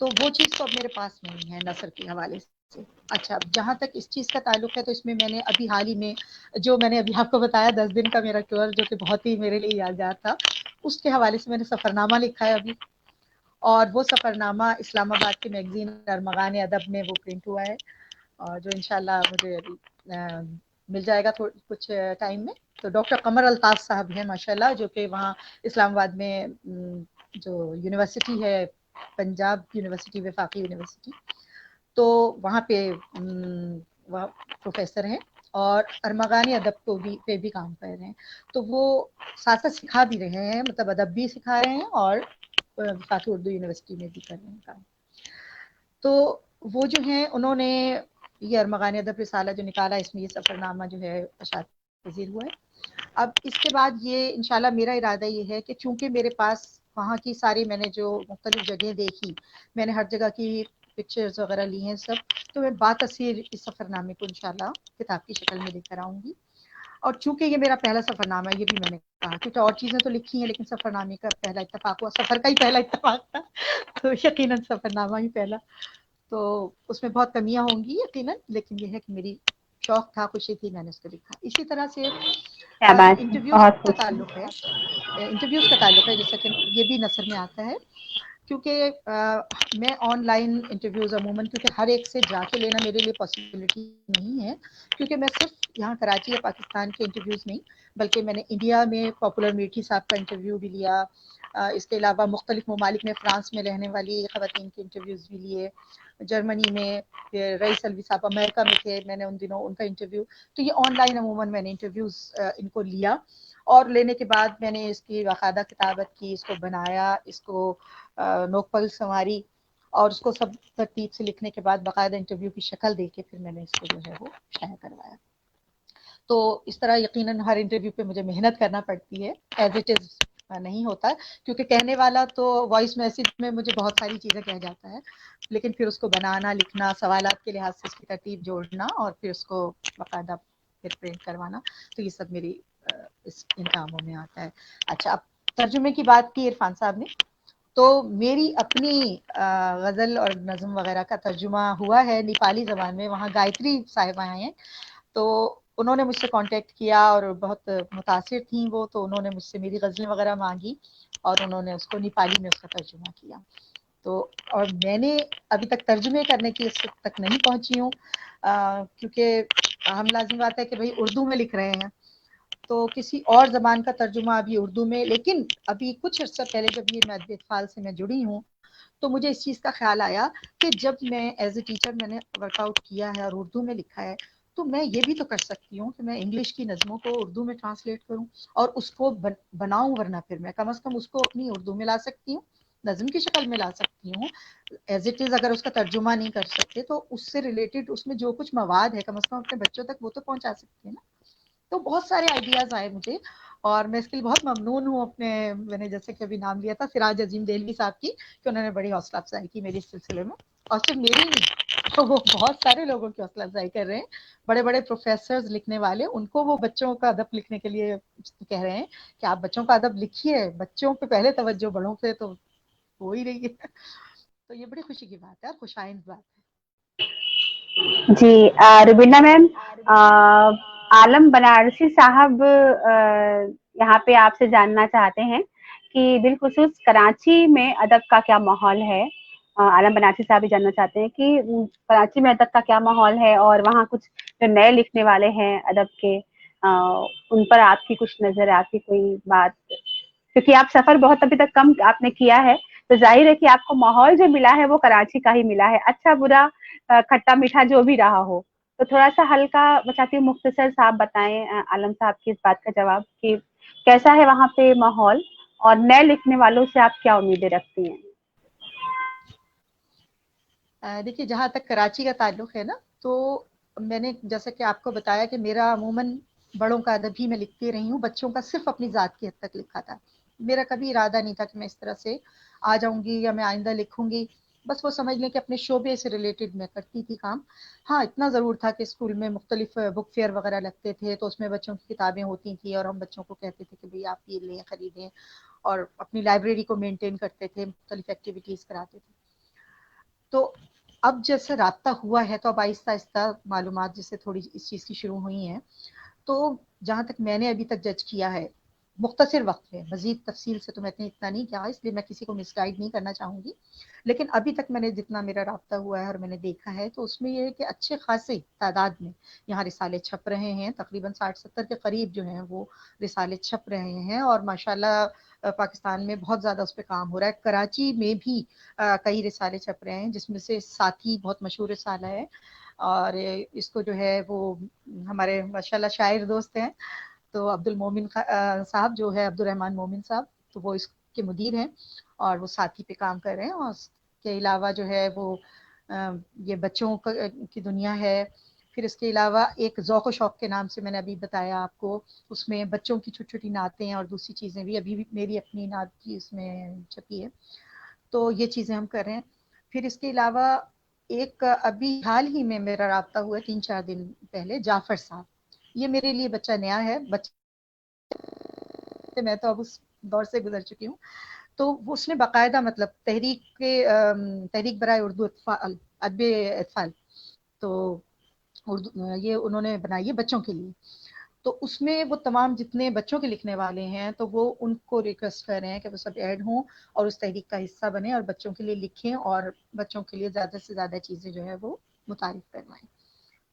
تو وہ چیز تو اب میرے پاس نہیں ہے نثر کے حوالے سے. اچھا جہاں تک اس چیز کا تعلق ہے تو اس میں میں نے ابھی حال ہی میں جو میں نے ابھی آپ کو بتایا 10 دن کا میرا ٹور جو کہ بہت ہی میرے لیے یادگار تھا, اس کے حوالے سے میں نے سفر نامہ لکھا ہے ابھی, اور وہ سفر نامہ اسلام آباد کی میگزین ارمغان ادب میں وہ پرنٹ ہوا ہے, اور جو انشاءاللہ مجھے ابھی مل جائے گا کچھ ٹائم میں. تو ڈاکٹر قمر الطاف صاحب ہیں ماشاءاللہ, جو کہ وہاں اسلام آباد میں جو یونیورسٹی ہے پنجاب یونیورسٹی وفاقی یونیورسٹی, تو وہاں پہ وہ پروفیسر ہیں اور ارمغانی ادب کو بھی پہ بھی کام کر رہے ہیں. تو وہ ساتھ ساتھ سکھا بھی رہے ہیں, مطلب ادب بھی سکھا رہے ہیں اور وفاقی اردو یونیورسٹی میں بھی کر رہے ہیں کام. تو وہ جو ہیں انہوں نے یہ ارمغانی ادب رسالہ جو نکالا, اس میں یہ سفر نامہ جو ہے اشاعت پذیر ہوا ہے. اب اس کے بعد یہ انشاءاللہ میرا ارادہ یہ ہے کہ چونکہ میرے پاس وہاں کی ساری میں نے جو مختلف جگہیں دیکھی, میں نے ہر جگہ کی پکچرز وغیرہ لی ہیں سب, تو میں باتصیر اس سفر نامے کو انشاءاللہ کتاب کی شکل میں لے کر آؤں گی. اور چونکہ یہ میرا پہلا سفر نامہ ہے, یہ بھی میں نے کہا کیونکہ اور چیزیں تو لکھی ہیں لیکن سفر نامے کا پہلا اتفاق ہوا, سفر کا ہی پہلا اتفاق تھا, تو یقیناً سفر نامہ ہی پہلا. تو اس میں بہت کمیاں ہوں گی یقیناً, لیکن یہ ہے کہ میری شوق تھا, خوشی تھی, میں نے اس کو لکھا. اسی طرح سے کیا بات ہے, انٹرویوز بہت کا خوب. تعلق ہے جیسا کہ یہ بھی نثر میں آتا ہے, کیونکہ میں آن لائن انٹرویوز عموماً کیونکہ ہر ایک سے جا کے لینا میرے لیے پاسبلٹی نہیں ہے, کیونکہ میں صرف یہاں کراچی یا پاکستان کے انٹرویوز نہیں بلکہ میں نے انڈیا میں پاپولر میٹھی صاحب کا انٹرویو بھی لیا, اس کے علاوہ مختلف ممالک میں فرانس میں رہنے والی خواتین کے انٹرویوز بھی لیے, جرمنی میں رئیس الوی صاحب امریکہ میں تھے, میں نے ان دنوں ان کا انٹرویو, تو یہ آن لائن عموماً میں نے انٹرویوز ان کو لیا, اور لینے کے بعد میں نے اس کی باقاعدہ کتابت کی, اس کو بنایا, اس کو نوک سنواری, اور اس کو سب ترتیب سے لکھنے کے بعد باقاعدہ انٹرویو کی شکل دے کے پھر میں نے اس کو جو ہے وہ شائع کروایا. تو اس طرح یقیناً ہر انٹرویو پہ مجھے محنت کرنا پڑتی ہے, ایز اٹ از نہیں ہوتا, کیونکہ کہنے والا تو وائس میسیج میں مجھے بہت ساری چیزیں کہہ جاتا ہے, لیکن پھر اس کو بنانا, لکھنا, سوالات کے لحاظ سے اس کی ترتیب جوڑنا, اور پھر اس کو باقاعدہ پھر پرنٹ کروانا, تو یہ سب میری ان کاموں میں آتا ہے. اچھا, اب ترجمے کی بات کی عرفان صاحب نے, تو میری اپنی غزل اور نظم وغیرہ کا ترجمہ ہوا ہے نیپالی زبان میں. وہاں گایتری صاحبہ ہیں, تو انہوں نے مجھ سے کانٹیکٹ کیا اور بہت متاثر تھیں وہ, تو انہوں نے مجھ سے میری غزلیں وغیرہ مانگی اور انہوں نے اس کو نیپالی میں اس کا ترجمہ کیا. تو اور میں نے ابھی تک ترجمے کرنے کی اس تک نہیں پہنچی ہوں, کیونکہ ہم لازم بات ہے کہ بھئی اردو میں لکھ رہے ہیں, تو کسی اور زبان کا ترجمہ ابھی اردو میں, لیکن ابھی کچھ عرصہ پہلے جب یہ ادب اطفال سے میں جڑی ہوں تو مجھے اس چیز کا خیال آیا کہ جب میں ایز اے ٹیچر میں نے ورک آؤٹ کیا ہے اور اردو میں لکھا ہے, تو میں یہ بھی تو کر سکتی ہوں کہ میں انگلش کی نظموں کو اردو میں ٹرانسلیٹ کروں اور اس کو بناؤں, ورنہ پھر میں کم از کم اس کو اپنی اردو میں لا سکتی ہوں, نظم کی شکل میں لا سکتی ہوں ایز اٹ از. اگر اس کا ترجمہ نہیں کر سکتے تو اس سے ریلیٹڈ اس میں جو کچھ مواد ہے کم از کم اپنے بچوں تک وہ تو پہنچا سکتے ہیں نا. تو بہت سارے آئیڈیاز آئے مجھے, اور میں اس کے لیے بہت ممنون ہوں اپنے, میں نے جیسے کہ ابھی نام لیا تھا سراج عظیم دہلوی صاحب کی, کہ انہوں نے بڑی حوصلہ افزائی کی میری اس سلسلے میں, اور صرف میری نہیں تو وہ بہت سارے لوگوں کی حوصلہ افزائی کر رہے ہیں, بڑے بڑے پروفیسرز لکھنے والے, ان کو وہ بچوں کا ادب لکھنے کے لیے کہہ رہے ہیں کہ آپ بچوں کا ادب لکھیے, بچوں پہ پہلے توجہ, بڑوں پہ تو ہو ہی رہی ہے. تو یہ بڑی خوشی کی بات ہے اور خوشائند بات ہے. جی روبینہ میم, عالم بنارسی صاحب یہاں پہ آپ سے جاننا چاہتے ہیں کہ بالخصوص کراچی میں ادب کا کیا ماحول ہے. عالم بنارسی صاحب بھی جاننا چاہتے ہیں کہ کراچی میں ادب کا کیا ماحول ہے, اور وہاں کچھ جو نئے لکھنے والے ہیں ادب کے, ان پر آپ کی کچھ نظر آتی کوئی بات, کیونکہ آپ سفر بہت ابھی تک کم آپ نے کیا ہے, تو ظاہر ہے کہ آپ کو ماحول جو ملا ہے وہ کراچی کا ہی ملا ہے, اچھا برا کھٹا میٹھا جو بھی رہا ہو. تو تھوڑا سا ہلکا میں چاہتی ہوں مختصر صاحب بتائیں عالم صاحب کی اس بات کا جواب کہ کیسا ہے وہاں پہ ماحول, اور نئے لکھنے والوں سے آپ کیا امیدیں رکھتی ہیں. دیکھیے, جہاں تک کراچی کا تعلق ہے نا, تو میں نے جیسا کہ آپ کو بتایا کہ میرا عموماً بڑوں کا ادب ہی میں لکھتی رہی ہوں, بچوں کا صرف اپنی ذات کی حد تک لکھا تھا. میرا کبھی ارادہ نہیں تھا کہ میں اس طرح سے آ جاؤں گی یا میں آئندہ لکھوں گی, بس وہ سمجھ لیں کہ اپنے شعبے سے ریلیٹڈ میں کرتی تھی کام. ہاں, اتنا ضرور تھا کہ اسکول میں مختلف بک فیئر وغیرہ لگتے تھے, تو اس میں بچوں کی کتابیں ہوتی تھیں اور ہم بچوں کو کہتے تھے کہ بھئی آپ یہ لیں, خریدیں, اور اپنی لائبریری کو مینٹین کرتے تھے, مختلف ایکٹیویٹیز کراتے تھے. تو اب جیسے رابطہ ہوا ہے تو اب آہستہ آہستہ معلومات جیسے تھوڑی اس چیز کی شروع ہوئی ہیں. تو جہاں تک میں نے ابھی تک جج کیا ہے، مختصر وقت ہے، مزید تفصیل سے تو میں نے اتنا نہیں کیا، اس لیے میں کسی کو مس گائیڈ نہیں کرنا چاہوں گی، لیکن ابھی تک میں نے جتنا میرا رابطہ ہوا ہے اور میں نے دیکھا ہے تو اس میں یہ ہے کہ اچھے خاصے تعداد میں یہاں رسالے چھپ رہے ہیں. تقریباً 60-70 کے قریب جو ہیں وہ رسالے چھپ رہے ہیں، اور ماشاءاللہ پاکستان میں بہت زیادہ اس پہ کام ہو رہا ہے. کراچی میں بھی کئی رسالے چھپ رہے ہیں، جس میں سے ساتھی بہت مشہور رسالہ ہے، اور اس کو جو ہے وہ ہمارے ماشاءاللہ شاعر دوست ہیں، تو عبد المومن صاحب جو ہے، عبد الرحمن مومن صاحب، تو وہ اس کے مدیر ہیں اور وہ ساتھی پہ کام کر رہے ہیں. اور اس کے علاوہ جو ہے وہ یہ بچوں کی دنیا ہے. پھر اس کے علاوہ ایک ذوق و شوق کے نام سے میں نے ابھی بتایا آپ کو، اس میں بچوں کی چھوٹی چھوٹی نعتیں اور دوسری چیزیں بھی، ابھی بھی میری اپنی نعت کی اس میں چھپی ہے. تو یہ چیزیں ہم کر رہے ہیں. پھر اس کے علاوہ ایک ابھی حال ہی میں میرا رابطہ ہوا 3-4 دن پہلے، جعفر صاحب. یہ میرے لیے بچہ نیا ہے، میں تو اب اس دور سے گزر چکی ہوں. تو اس نے باقاعدہ مطلب تحریک برائے اردو ادب اطفال، تو اردو یہ انہوں نے بنائی ہے بچوں کے لیے. تو اس میں وہ تمام جتنے بچوں کے لکھنے والے ہیں تو وہ ان کو ریکویسٹ کر رہے ہیں کہ وہ سب ایڈ ہوں اور اس تحریک کا حصہ بنیں اور بچوں کے لیے لکھیں اور بچوں کے لیے زیادہ سے زیادہ چیزیں جو ہے وہ متعارف کروائیں.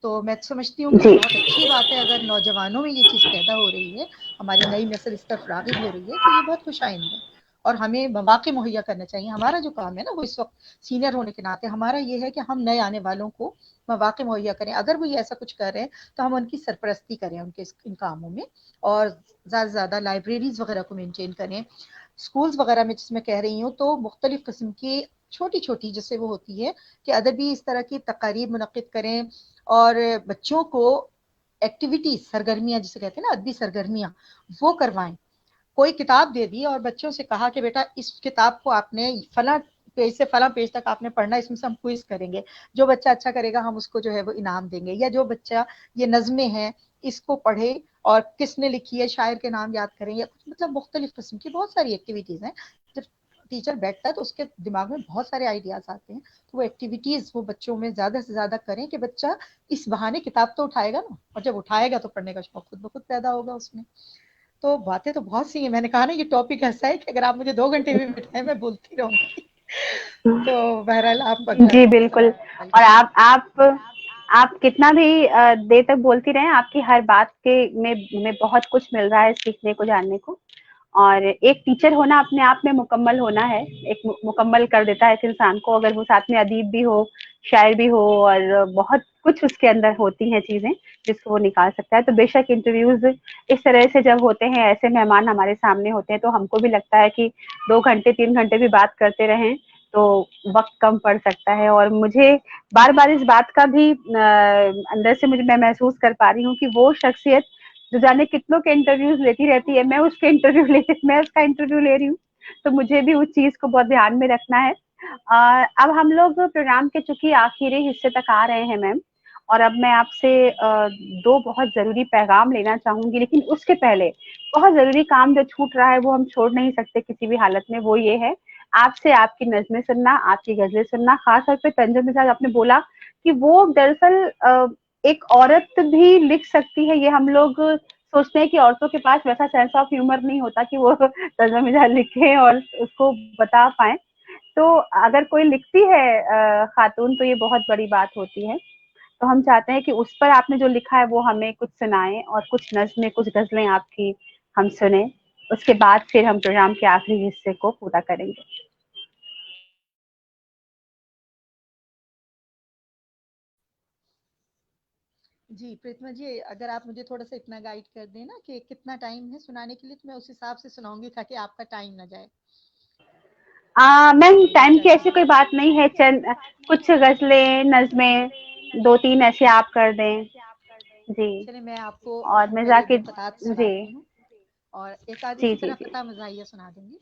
تو میں سمجھتی ہوں کہ یہ بہت اچھی بات ہے اگر نوجوانوں میں یہ چیز پیدا ہو رہی ہے، ہماری نئی نسل اس طرف راغب ہو رہی ہے، تو یہ بہت خوش آئند ہے. اور ہمیں مواقع مہیا کرنا چاہیے. ہمارا جو کام ہے نا، وہ اس وقت سینئر ہونے کے ناطے ہمارا یہ ہے کہ ہم نئے آنے والوں کو مواقع مہیا کریں. اگر وہ یہ ایسا کچھ کر رہے ہیں تو ہم ان کی سرپرستی کریں ان کے ان کاموں میں، اور زیادہ سے زیادہ لائبریریز وغیرہ کو مینٹین کریں. اسکولز وغیرہ میں جس میں کہہ رہی ہوں تو مختلف قسم کی چھوٹی چھوٹی جیسے وہ ہوتی ہے کہ ادبی اس طرح کی تقاریب منعقد کریں اور بچوں کو ایکٹیویٹیز، سرگرمیاں جسے کہتے ہیں نا ادبی سرگرمیاں، وہ کروائیں. کوئی کتاب دے دی اور بچوں سے کہا کہ بیٹا اس کتاب کو آپ نے فلاں پیج سے فلاں پیج تک آپ نے پڑھنا، اس میں سے ہم کوئز کریں گے، جو بچہ اچھا کرے گا ہم اس کو جو ہے وہ انعام دیں گے. یا جو بچہ یہ نظمیں ہیں اس کو پڑھے اور کس نے لکھی ہے شاعر کے نام یاد کریں، یا کچھ مطلب مختلف قسم کی بہت ساری ایکٹیویٹیز ہیں. جب ٹیچر بیٹھتا ہے تو اس کے دماغ میں بہت سارے آئیڈیاز آتے ہیں، تو وہ ایکٹیویٹیز وہ بچوں میں زیادہ سے زیادہ کریں کہ بچہ اس بہانے کتاب تو اٹھائے گا نا، اور جب اٹھائے گا تو پڑھنے کا شوق خود بخود پیدا ہوگا اس میں. تو باتیں تو بہت سی ہیں، میں نے کہا نا یہ ٹاپک ایسا ہے کہ اگر آپ مجھے 2 گھنٹے بھی بٹھائیں میں بولتی رہوں گی. تو بہرحال آپ اگلا جی بالکل. سوال اور کیجیے. آپ کتنا بھی دیر تک بولتی رہیں، آپ کی ہر بات کے میں ہمیں بہت کچھ مل رہا ہے سیکھنے کو، جاننے کو. اور ایک ٹیچر ہونا اپنے آپ میں مکمل ہونا ہے، ایک مکمل کر دیتا ہے ایک انسان کو، اگر وہ ساتھ میں ادیب بھی ہو، شاعر بھی ہو، اور بہت کچھ اس کے اندر ہوتی ہیں چیزیں جس کو وہ نکال سکتا ہے. تو بے شک انٹرویوز اس طرح سے جب ہوتے ہیں، ایسے مہمان ہمارے سامنے ہوتے ہیں تو ہم کو بھی لگتا ہے کہ 2 گھنٹے 3 گھنٹے بھی بات کرتے رہیں تو وقت کم پڑ سکتا ہے. اور مجھے بار بار اس بات کا بھی اندر سے میں محسوس کر پا رہی ہوں کہ وہ شخصیت جو جانے کتنوں کے انٹرویوز لیتی رہتی ہے، میں اس کا انٹرویو لے رہی ہوں. تو مجھے بھی اس چیز کو بہت دھیان میں رکھنا ہے. اب ہم لوگ پروگرام کے چونکہ آخری حصے تک آ رہے ہیں میم، اور اب میں آپ سے 2 بہت ضروری پیغام لینا چاہوں گی، لیکن اس کے پہلے بہت ضروری کام جو چھوٹ رہا ہے وہ ہم چھوڑ نہیں سکتے کسی بھی حالت میں. وہ یہ ہے آپ سے آپ کی نظمیں سننا، آپ کی غزلیں سننا. خاص طور پہ تنزل مزاج آپ نے بولا کہ وہ دراصل ایک عورت بھی لکھ سکتی ہے. یہ ہم لوگ سوچتے ہیں کہ عورتوں کے پاس ویسا سینس آف ہیومر نہیں ہوتا کہ وہ تنزل مزاج لکھیں اور اس کو بتا پائیں. تو اگر کوئی لکھتی ہے خاتون تو یہ بہت بڑی بات ہوتی ہے. تو ہم چاہتے ہیں کہ اس پر آپ نے جو لکھا ہے وہ ہمیں کچھ سنائیں، اور کچھ نظمیں، کچھ غزلیں آپ کی ہم سنیں. اس کے بعد پھر ہم پروگرام کے آخری حصے کو پورا کریں گے. جی پریتما جی، اگر آپ مجھے تھوڑا سا اتنا گائیڈ کر دیں نا کہ کتنا ٹائم ہے سنانے کے لیے، تو میں اس حساب سے سناؤں گی تاکہ آپ کا ٹائم نہ جائے. میم تو ٹائم کی ایسی جیسا کوئی بات نہیں ہے، چند کچھ غزلیں، نظمیں 2-3 ایسے آپ کر دیں. جی. چلے میں آپ کو اور مرزا پہلے کے 2 قطعات جی سناتی ہوں اور ایک آدھ جی اسی جی طرح جی قطع مزاحیہ سنا دیں گی.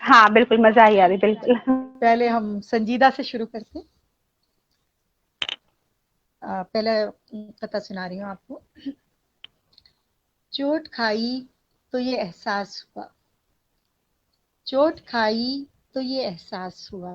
ہاں بالکل، مزہ ہی آ رہی بالکل. پہلے ہم سنجیدہ سے شروع کرتے. پہلا قطع سنا رہی ہوں آپ کو. چوٹ کھائی تو یہ احساس ہوا، چوٹ کھائی تو یہ احساس ہوا،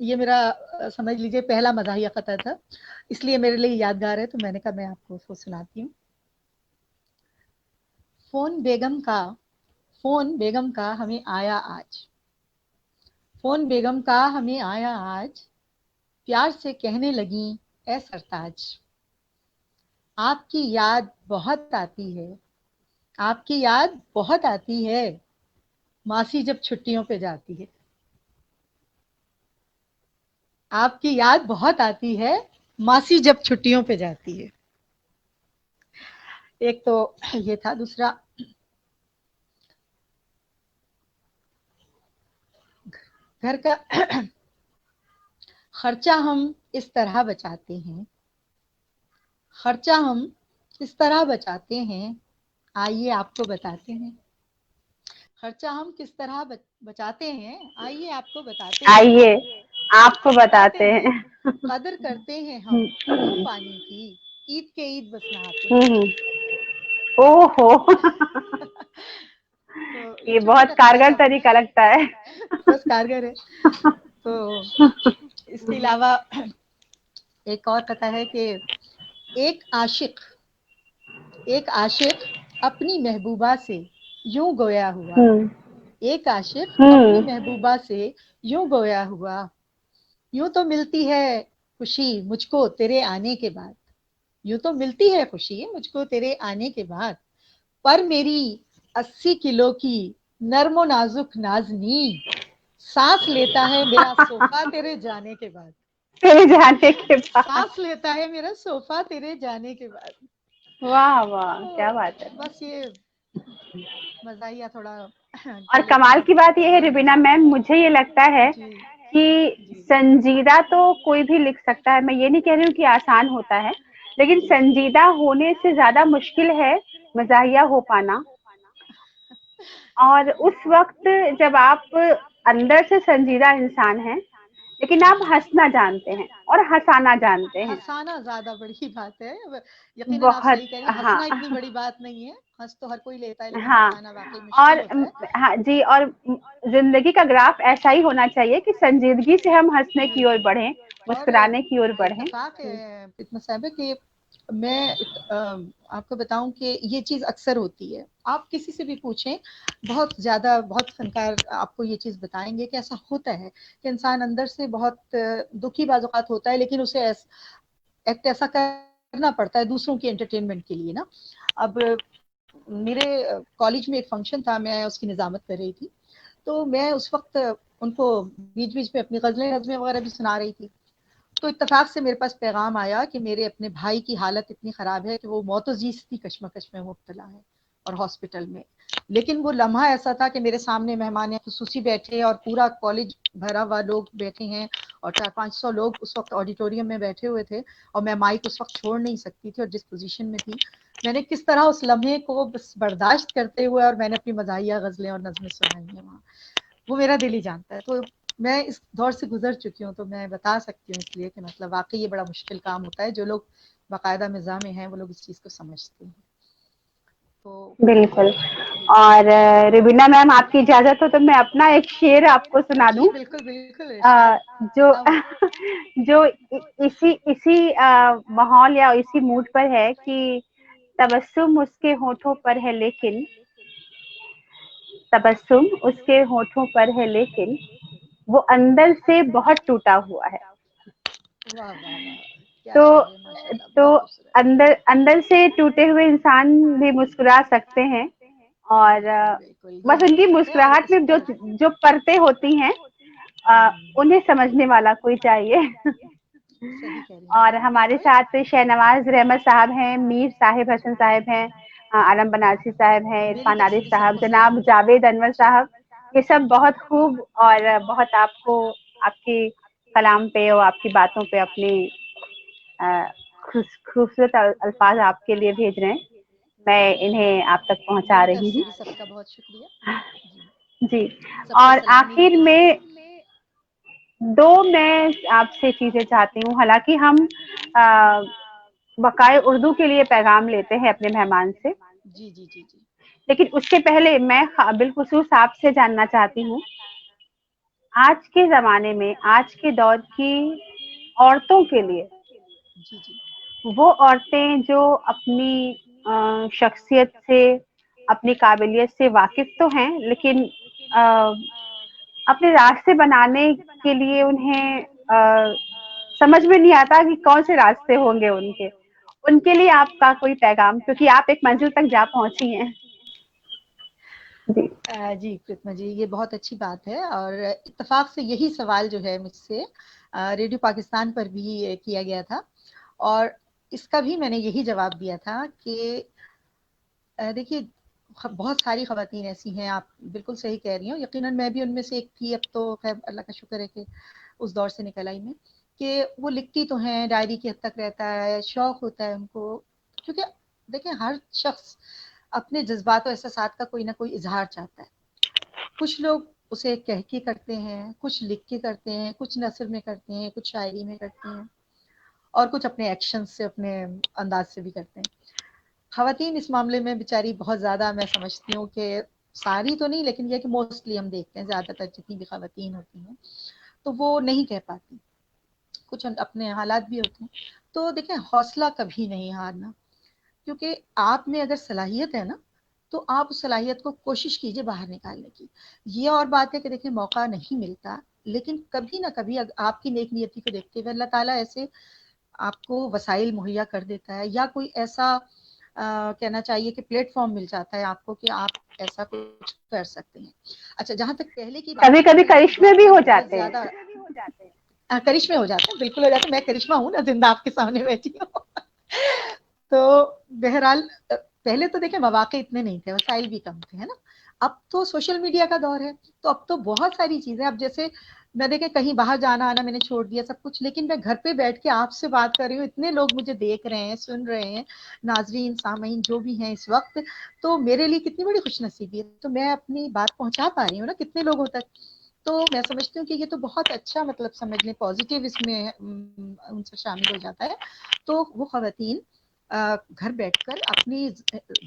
یہ میرا سمجھ لیجیے پہلا مزاحیہ قطعہ تھا، اس لیے میرے لیے یادگار ہے، تو میں نے کہا میں آپ کو اس کو سناتی ہوں. فون بیگم کا ہمیں آیا آج، فون بیگم کا ہمیں آیا آج، پیار سے کہنے لگیں اے سرتاج، آپ کی یاد بہت آتی ہے، آپ کی یاد بہت آتی ہے، ماسی جب چھٹیوں پہ جاتی ہے. آپ کی یاد بہت آتی ہے، ماسی جب چھٹیوں پہ جاتی ہے. ایک تو یہ تھا. دوسرا، گھر کا خرچہ ہم اس طرح بچاتے ہیں، خرچہ ہم اس طرح بچاتے ہیں، آئیے آپ کو بتاتے ہیں. خرچہ ہم کس طرح بچاتے ہیں، آئیے آپ کو بتاتے ہیں. آئیے آپ کو بتاتے ہیں. قدر کرتے ہیں ہم منہ پانی کی، عید کے عید بس نہاتے ہیں. او ہو، تو یہ چھوٹا بہت سا قطعہ کارگر تھا، طریقہ لگتا ہے. بس کارگر ہے. تو اس کے علاوہ ایک اور قطعہ ہے کہ ایک عاشق اپنی محبوبہ سے یوں گویا ہوا، ایک عاشق اپنی محبوبہ سے یوں گویا ہوا، یوں تو ملتی ہے خوشی مجھ کو تیرے آنے کے بعد، یوں تو ملتی ہے خوشی مجھ کو تیرے آنے کے بعد، پر میری 80 کلو کی نرم و نازک نازنین، سانس لیتا ہے میرا صوفہ تیرے جانے کے بعد، تیرے جانے کے بعد. سانس لیتا ہے میرا صوفہ تیرے جانے کے بعد. واہ واہ، تو کیا بات ہے. بس یہ مزاحیہ تھوڑا اور کمال کی بات یہ ہے ربینہ میم، مجھے یہ لگتا ہے جی کہ جی سنجیدہ تو کوئی بھی لکھ سکتا ہے. میں یہ نہیں کہہ رہی ہوں کہ آسان ہوتا ہے، لیکن جی سنجیدہ ہونے سے زیادہ مشکل ہے مزاحیہ ہو پانا. اور اس وقت جب آپ اندر سے سنجیدہ انسان ہیں لیکن آپ ہنسنا جانتے ہیں اور ہنسانا جانتے ہیں. ہنسانا زیادہ بڑی بات ہے. یقیناً آپ بہت. صحیح کہہ رہی ہیں، ہاں ہنسنا اتنی بڑی بات نہیں ہے، ہنس تو ہر کوئی لیتا ہے، لیکن ہاں. ہنسانا واقعی اور مشکل ہوتا ہے. ہاں جی، اور زندگی کا گراف ایسا ہی ہونا چاہیے کہ سنجیدگی سے ہم ہنسنے کی اور بالکل. بڑھیں، اور مسکرانے کی اور بڑھیں. اتفاق ہے فتنہ صاحبہ کہ میں آپ کو بتاؤں کہ یہ چیز اکثر ہوتی ہے. آپ کسی سے بھی پوچھیں، بہت فنکار آپ کو یہ چیز بتائیں گے کہ ایسا ہوتا ہے کہ انسان اندر سے بہت دکھی بعض اوقات ہوتا ہے، لیکن اسے ایکٹ ایسا کرنا پڑتا ہے دوسروں کی انٹرٹینمنٹ کے لیے نا. اب میرے کالج میں ایک فنکشن تھا، میں اس کی نظامت کر رہی تھی، تو میں اس وقت ان کو بیچ بیچ میں اپنی غزلیں وغیرہ بھی سنا رہی تھی. تو اتفاق سے میرے پاس پیغام آیا کہ میرے اپنے بھائی کی حالت اتنی خراب ہے کہ وہ موت و زیست کی کشمکش میں مبتلا ہے اور ہاسپٹل میں. لیکن وہ لمحہ ایسا تھا کہ میرے سامنے مہمان خصوصی بیٹھے اور پورا کالج بھرا ہوا لوگ بیٹھے ہیں اور 400-500 لوگ اس وقت آڈیٹوریم میں بیٹھے ہوئے تھے، اور میں مائک اس وقت چھوڑ نہیں سکتی تھی، اور جس پوزیشن میں تھی میں نے کس طرح اس لمحے کو بس برداشت کرتے ہوئے اور میں نے اپنی مزاحیہ غزلیں اور نظمیں سنائی ہیں وہاں. وہ میرا دل ہی جانتا ہے. تو میں اس دور سے گزر چکی ہوں، تو میں بتا سکتی ہوں اس لیے کہ مطلب واقعی یہ بڑا مشکل کام ہوتا ہے. جو لوگ باقاعدہ نظام میں ہیں وہ لوگ اس چیز کو سمجھتے ہیں. تو بالکل. اور ربینہ میم، آپ کی اجازت ہو تو میں اپنا ایک شعر آپ کو سنا جی دوں، بالکل بالکل ارشاد جو فرمائیں. جو اسی ماحول یا اسی موڈ پر ہے کہ تبسم اس کے ہونٹوں پر ہے لیکن، تبسم اس کے ہونٹوں پر ہے لیکن وہ اندر سے بہت ٹوٹا ہوا ہے. واہ واہ واہ، کیا تو شعر ہے، ماشاء اللہ، تو بہت خوبصورت. اندر سے ٹوٹے ہوئے انسان بھی مسکرا سکتے ہیں، اور بالکل بالکل، یہ بس ان کی حقیقت ہے. اور مسکراہٹ اس میں پر جو پرتیں ہوتی ہیں انہیں سمجھنے والا کوئی چاہیے. صحیح کہہ رہی ہیں اور آپ. ہمارے ساتھ شہنواز رحمت صاحب ہیں، میر صاحب حسن صاحب ہیں، عالم بنارسی صاحب ہیں، میری عرفان عارف طرف سے بھی سب صاحب، کو جناب سلام. جاوید انور صاحب. یہ سب بہت خوب اور بہت آپ کو آپ کی کلام پہ اور آپ کی باتوں پہ اپنی خوبصورت الفاظ آپ کے لیے بھیج رہے ہیں. میں انہیں آپ تک پہنچا میری طرف رہی سے بھی ہوں. سب کا بہت شکریہ. جی، جی. سب کو اور سلامی ہے آخر میری میں طرف سے. میں آپ سے چیزیں چاہتی ہوں. حالانکہ ہم بقائے اردو کے لیے پیغام لیتے ہیں اپنے مہمان سے، جی جی جی جی. لیکن اس سے پہلے میں بالخصوص آپ سے جاننا چاہتی ہوں آج کے زمانے میں آج کے دور کی عورتوں کے لیے جی جی وہ عورتیں جو اپنی شخصیت سے اپنی قابلیت سے واقف تو ہیں لیکن اپنے راستے بنانے کے لیے انہیں سمجھ میں نہیں آتا کہ کون سے راستے ہوں گے ان کے لیے آپ کا کوئی پیغام، کیونکہ آپ ایک منزل تک جا پہنچی ہیں. جی جی کرتما جی، یہ بہت اچھی بات ہے، اور اتفاق سے یہی سوال جو ہے مجھ سے ریڈیو پاکستان پر بھی کیا گیا تھا، اور اس کا بھی میں نے یہی جواب دیا تھا کہ دیکھیے بہت ساری خواتین ایسی ہیں، آپ بالکل صحیح کہہ رہی ہوں، یقیناً میں بھی ان میں سے ایک تھی. اب تو خیر اللہ کا شکر ہے کہ اس دور سے نکل آئی میں، کہ وہ لکھتی تو ہیں، ڈائری کی حد تک رہتا ہے، شوق ہوتا ہے ان کو، کیونکہ دیکھیں ہر شخص اپنے جذبات و احساسات کا کوئی نہ کوئی اظہار چاہتا ہے. کچھ لوگ اسے کہہ کے کرتے ہیں، کچھ لکھ کے کرتے ہیں، کچھ نثر میں کرتے ہیں، کچھ شاعری میں کرتے ہیں، اور کچھ اپنے ایکشن سے، اپنے انداز سے بھی کرتے ہیں. خواتین اس معاملے میں بیچاری بہت زیادہ، میں سمجھتی ہوں کہ ساری تو نہیں لیکن یہ کہ موسٹلی ہم دیکھتے ہیں زیادہ تر جتنی بھی خواتین ہوتی ہیں تو وہ نہیں کہہ پاتی، کچھ اپنے حالات بھی ہوتے ہیں. تو دیکھیں حوصلہ کبھی نہیں ہارنا، کیونکہ آپ میں اگر صلاحیت ہے نا تو آپ اس صلاحیت کو کوشش کیجئے باہر نکالنے کی. یہ اور بات ہے کہ دیکھیں موقع نہیں ملتا، لیکن کبھی نہ کبھی آپ کی نیک نیتی کو دیکھتے ہوئے اللہ تعالیٰ ایسے آپ کو وسائل مہیا کر دیتا ہے، یا کوئی ایسا کہنا چاہیے کہ پلیٹ فارم مل جاتا ہے آپ کو کہ آپ ایسا کچھ کر سکتے ہیں. اچھا، جہاں تک پہلے کی بات کبھی ہے کہ کبھی پہلے تو کرشمے بھی واقعی ہو بہت جاتے ہیں. زیادہ کرشمے ہو جاتے ہیں، بالکل ہو جاتے ہیں. میں کرشمہ ہوں نا، زندہ آپ کے سامنے بیٹھی ہوں. تو بہرحال پہلے تو دیکھیں مواقع اتنے نہیں تھے، وسائل بھی کم تھے، ہے نا. اب تو سوشل میڈیا کا دور ہے، تو اب تو بہت ساری چیزیں، اب جیسے میں دیکھیں کہیں باہر جانا آنا میں نے چھوڑ دیا سب کچھ، لیکن میں گھر پہ بیٹھ کے آپ سے بات کر رہی ہوں، اتنے لوگ مجھے دیکھ رہے ہیں، سن رہے ہیں، ناظرین سامعین جو بھی ہیں اس وقت، تو میرے لیے کتنی بڑی خوش نصیبی ہے. تو میں اپنی بات پہنچا پا رہی ہوں نا کتنے لوگوں تک. تو میں سمجھتی ہوں کہ یہ تو بہت اچھا، مطلب سمجھ لیں پازیٹیو اس میں ان سے شامل ہو جاتا ہے. تو وہ خواتین گھر بیٹھ کر اپنی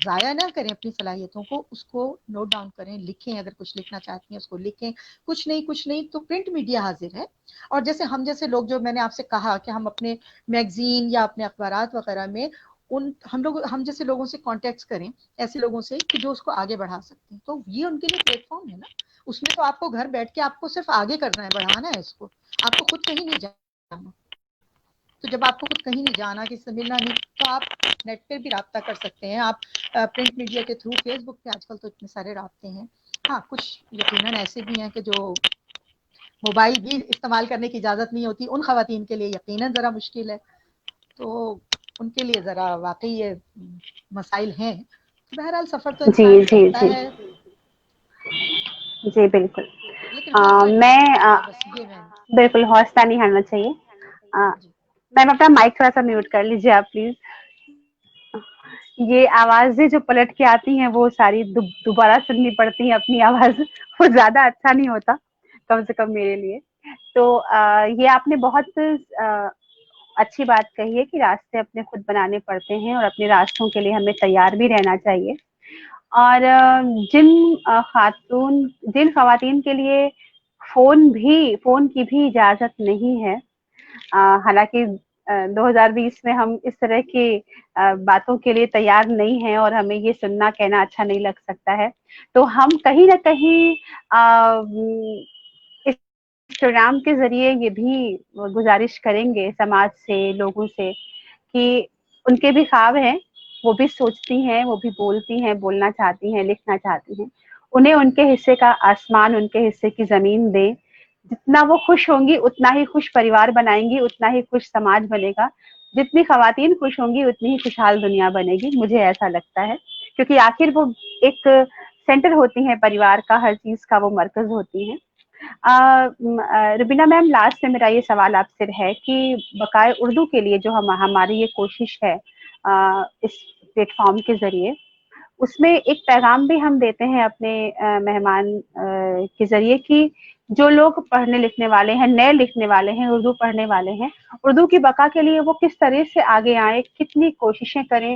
ضائع نہ کریں اپنی صلاحیتوں کو، اس کو نوٹ ڈاؤن کریں، لکھیں، اگر کچھ لکھنا چاہتی ہیں اس کو لکھیں. کچھ نہیں تو پرنٹ میڈیا حاضر ہے. اور جیسے ہم جیسے لوگ، جو میں نے آپ سے کہا کہ ہم اپنے میگزین یا اپنے اخبارات وغیرہ میں ہم جیسے لوگوں سے کانٹیکٹ کریں، ایسے لوگوں سے کہ جو اس کو آگے بڑھا سکتے ہیں، تو یہ ان کے لیے پلیٹ فارم ہے نا. اس میں تو آپ کو گھر بیٹھ کے آپ کو صرف آگے کرنا ہے، بڑھانا ہے اس کو، آپ کو خود کہیں نہیں جانا. تو جب آپ کو خود کہیں نہیں جانا، کسی سے ملنا نہیں، تو آپ نیٹ پہ بھی رابطہ کر سکتے ہیں. آپ پرنٹ میڈیا کے تھرو، فیس بک پہ آج کل تو اتنے سارے رابطے ہیں. ہاں کچھ یقیناً ایسے بھی ہیں کہ جو موبائل بھی استعمال کرنے کی اجازت نہیں ہوتی، ان خواتین کے لیے یقیناً ذرا مشکل ہے. تو ان کے لیے ذرا واقعی یہ مسائل ہیں. بہرحال سفر تو جی انسان جی کرتا جی ہے، جی بالکل. لیکن حوصلہ نہیں ہارنا میں چاہیے، بس یہ میں بالکل حوصلہ نہیں ہارنا چاہیے. جی میم اپنا مائک تھوڑا سا میوٹ کر لیجیے آپ پلیز. یہ آوازیں جو پلٹ کے آتی ہیں وہ ساری دوبارہ سننی پڑتی ہیں اپنی آواز، وہ زیادہ اچھا نہیں ہوتا کم سے کم میرے لیے. تو یہ آپ نے بہت اچھی بات کہی ہے کہ راستے اپنے خود بنانے پڑتے ہیں، اور اپنے راستوں کے لیے ہمیں تیار بھی رہنا چاہیے. اور جن خواتین کے لیے فون کی بھی اجازت نہیں ہے، حالانکہ 2020 میں ہم اس طرح کی باتوں کے لیے تیار نہیں ہیں، اور ہمیں یہ سننا کہنا اچھا نہیں لگ سکتا ہے، تو ہم کہیں نہ کہیں اس پروگرام کے ذریعے یہ بھی گزارش کریں گے سماج سے، لوگوں سے، کہ ان کے بھی خواب ہیں، وہ بھی سوچتی ہیں، وہ بھی بولتی ہیں، بولنا چاہتی ہیں، لکھنا چاہتی ہیں. انہیں ان کے حصے کا آسمان، ان کے حصے کی زمین دیں. جتنا وہ خوش ہوں گی اتنا ہی خوش پریوار بنائیں گی، اتنا ہی خوش سماج بنے گا. جتنی خواتین خوش ہوں گی اتنی ہی خوشحال دنیا بنے گی، مجھے ایسا لگتا ہے. کیونکہ آخر وہ ایک سینٹر ہوتی ہیں پریوار کا، ہر چیز کا وہ مرکز ہوتی ہیں. ربینہ میم، لاسٹ میں میرا یہ سوال آپ سے ہے کہ بقائے اردو کے لیے جو ہماری یہ کوشش ہے اس پلیٹ فارم کے ذریعے، اس میں ایک پیغام بھی ہم دیتے ہیں اپنے مہمان کے ذریعے کہ جو لوگ پڑھنے لکھنے والے ہیں، نئے لکھنے والے ہیں، اردو پڑھنے والے ہیں، اردو کی بقا کے لیے وہ کس طرح سے آگے آئیں، کتنی کوششیں کریں.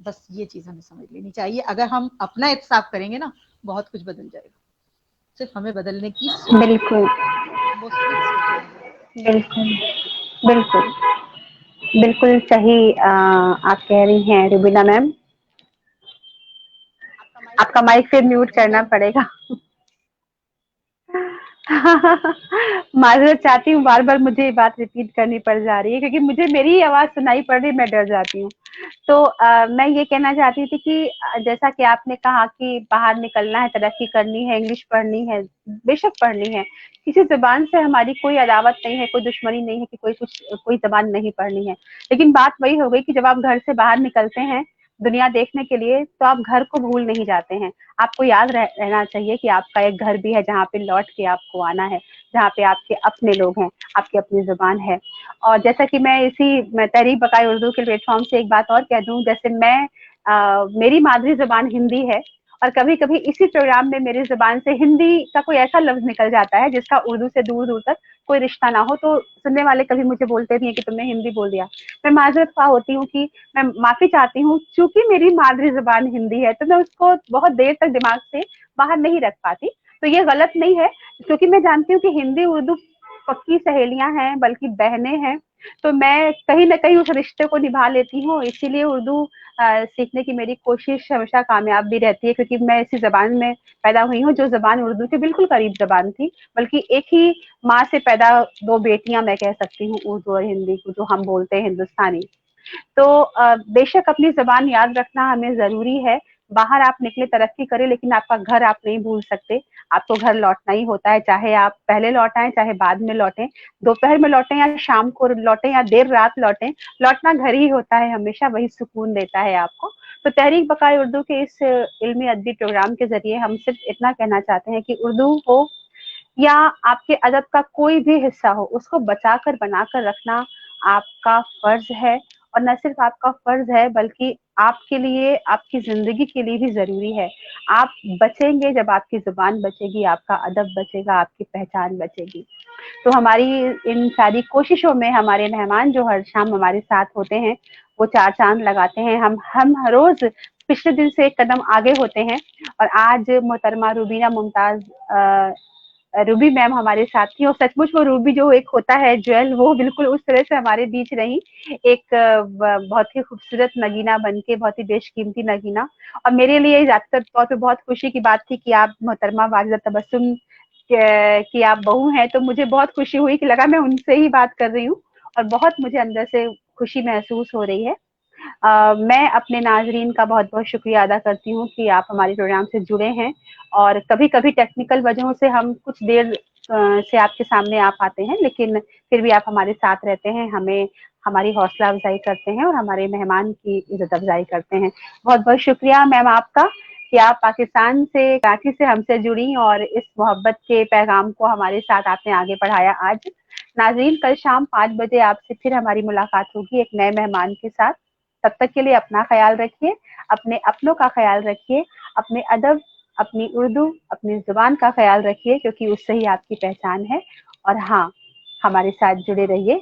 بس یہ چیز ہمیں سمجھ لینی چاہیے. اگر ہم اپنا احتساب کریں گے نا بہت کچھ بدل جائے گا. صرف ہمیں بدلنے کی سوچ بالکل مثبت سوچ ہونی. بالکل بالکل بالکل صحیح آپ کہہ رہی ہیں روبینہ میم. آپ کا مائک پھر میوٹ کرنا پڑے گا. معذرت چاہتی ہوں, بار بار مجھے یہ بات ریپیٹ کرنی پڑ جا رہی ہے کیونکہ مجھے میری ہی آواز سنائی پڑ رہی, میں ڈر جاتی ہوں. تو میں یہ کہنا چاہتی تھی کہ جیسا کہ آپ نے کہا کہ باہر نکلنا ہے, ترقی کرنی ہے, انگلش پڑھنی ہے, بے شک پڑھنی ہے. کسی زبان سے ہماری کوئی عداوت نہیں ہے, کوئی دشمنی نہیں ہے کہ کوئی زبان نہیں پڑھنی ہے. لیکن بات وہی ہو گئی کہ جب آپ گھر سے باہر نکلتے ہیں دنیا دیکھنے کے لیے تو آپ گھر کو بھول نہیں جاتے ہیں. آپ کو یاد رہنا چاہیے کہ آپ کا ایک گھر بھی ہے جہاں پہ لوٹ کے آپ کو آنا ہے, جہاں پہ آپ کے اپنے لوگ ہیں, آپ کی اپنی زبان ہے. اور جیسا کہ میں تحریک بقائے اردو کے پلیٹ فارم سے ایک بات اور کہہ دوں, جیسے میری مادری زبان ہندی ہے اور کبھی کبھی اسی پروگرام میں میری زبان سے ہندی کا کوئی ایسا لفظ نکل جاتا ہے جس کا اردو سے دور دور تک کوئی رشتہ نہ ہو, تو سننے والے کبھی مجھے بولتے بھی ہیں کہ تم نے ہندی بول دیا. میں معذرت خواہ ہوتی ہوں کہ میں معافی چاہتی ہوں, چونکہ میری مادری زبان ہندی ہے تو میں اس کو بہت دیر تک دماغ سے باہر نہیں رکھ پاتی. تو یہ غلط نہیں ہے کیونکہ میں جانتی ہوں کہ ہندی اردو پکی سہیلیاں ہیں, بلکہ بہنیں ہیں. تو میں کہیں نہ کہیں اس رشتے کو نبھا لیتی ہوں, اسی لیے اردو سیکھنے کی میری کوشش ہمیشہ کامیاب بھی رہتی ہے کیونکہ میں اسی زبان میں پیدا ہوئی ہوں جو زبان اردو کے بالکل قریب زبان تھی, بلکہ ایک ہی ماں سے پیدا دو بیٹیاں میں کہہ سکتی ہوں, اردو اور ہندی کو جو ہم بولتے ہیں ہندوستانی. تو بے شک اپنی زبان یاد رکھنا ہمیں ضروری ہے. باہر آپ نکلے ترقی کریں لیکن آپ کا گھر آپ نہیں بھول سکتے. آپ کو گھر لوٹنا ہی ہوتا ہے, چاہے آپ پہلے لوٹائیں چاہے بعد میں لوٹیں, دوپہر میں لوٹیں یا شام کو لوٹیں یا دیر رات لوٹیں, لوٹنا گھر ہی ہوتا ہے ہمیشہ, وہی سکون دیتا ہے آپ کو. تو تحریک بقائے اردو کے اس علمی ادبی پروگرام کے ذریعے ہم صرف اتنا کہنا چاہتے ہیں کہ اردو ہو یا آپ کے ادب کا کوئی بھی حصہ ہو, اس کو بچا کر بنا کر رکھنا آپ کا فرض ہے. اور نہ صرف آپ کا فرض ہے بلکہ آپ کے لیے, آپ کی زندگی کے لیے بھی ضروری ہے. آپ بچیں گے جب آپ کی زبان بچے گی, آپ کا ادب بچے گا, آپ کی پہچان بچے گی. تو ہماری ان ساری کوششوں میں ہمارے مہمان جو ہر شام ہمارے ساتھ ہوتے ہیں وہ چار چاند لگاتے ہیں. ہم ہر روز پچھلے دن سے ایک قدم آگے ہوتے ہیں. اور آج محترمہ روبینہ ممتاز روبی میم ہمارے ساتھ تھی, اور سچ مچ وہ روبی جو ایک ہوتا ہے جویل, وہ بالکل اس طرح سے ہمارے بیچ رہی, ایک بہت ہی خوبصورت نگینہ بن کے, بہت ہی بیش قیمتی نگینہ. اور میرے لیے ذاتی طور پہ بہت خوشی کی بات تھی کہ آپ محترمہ واجدہ تبسم کہ آپ بہو ہیں, تو مجھے بہت خوشی ہوئی کہ لگا میں ان سے ہی بات کر رہی ہوں, اور بہت مجھے اندر سے خوشی محسوس ہو رہی ہے. میں اپنے ناظرین کا بہت بہت شکریہ ادا کرتی ہوں کہ آپ ہمارے پروگرام سے جڑے ہیں, اور کبھی کبھی ٹیکنیکل وجہوں سے ہم کچھ دیر سے آپ کے سامنے آ پاتے ہیں, لیکن پھر بھی آپ ہمارے ساتھ رہتے ہیں, ہمیں ہماری حوصلہ افزائی کرتے ہیں اور ہمارے مہمان کی عزت افزائی کرتے ہیں. بہت بہت شکریہ میم آپ کا کہ آپ پاکستان سے, کراچی سے ہم سے جڑی اور اس محبت کے پیغام کو ہمارے ساتھ آپ نے آگے بڑھایا آج. ناظرین, کل شام 5 بجے آپ سے پھر ہماری ملاقات ہوگی ایک نئے مہمان کے ساتھ. تب تک کے لیے اپنا خیال رکھیے, اپنے اپنوں کا خیال رکھیے, اپنے ادب, اپنی اردو, اپنی زبان کا خیال رکھیے کیونکہ اس سے ہی آپ کی پہچان ہے. اور ہاں, ہمارے ساتھ جڑے رہیے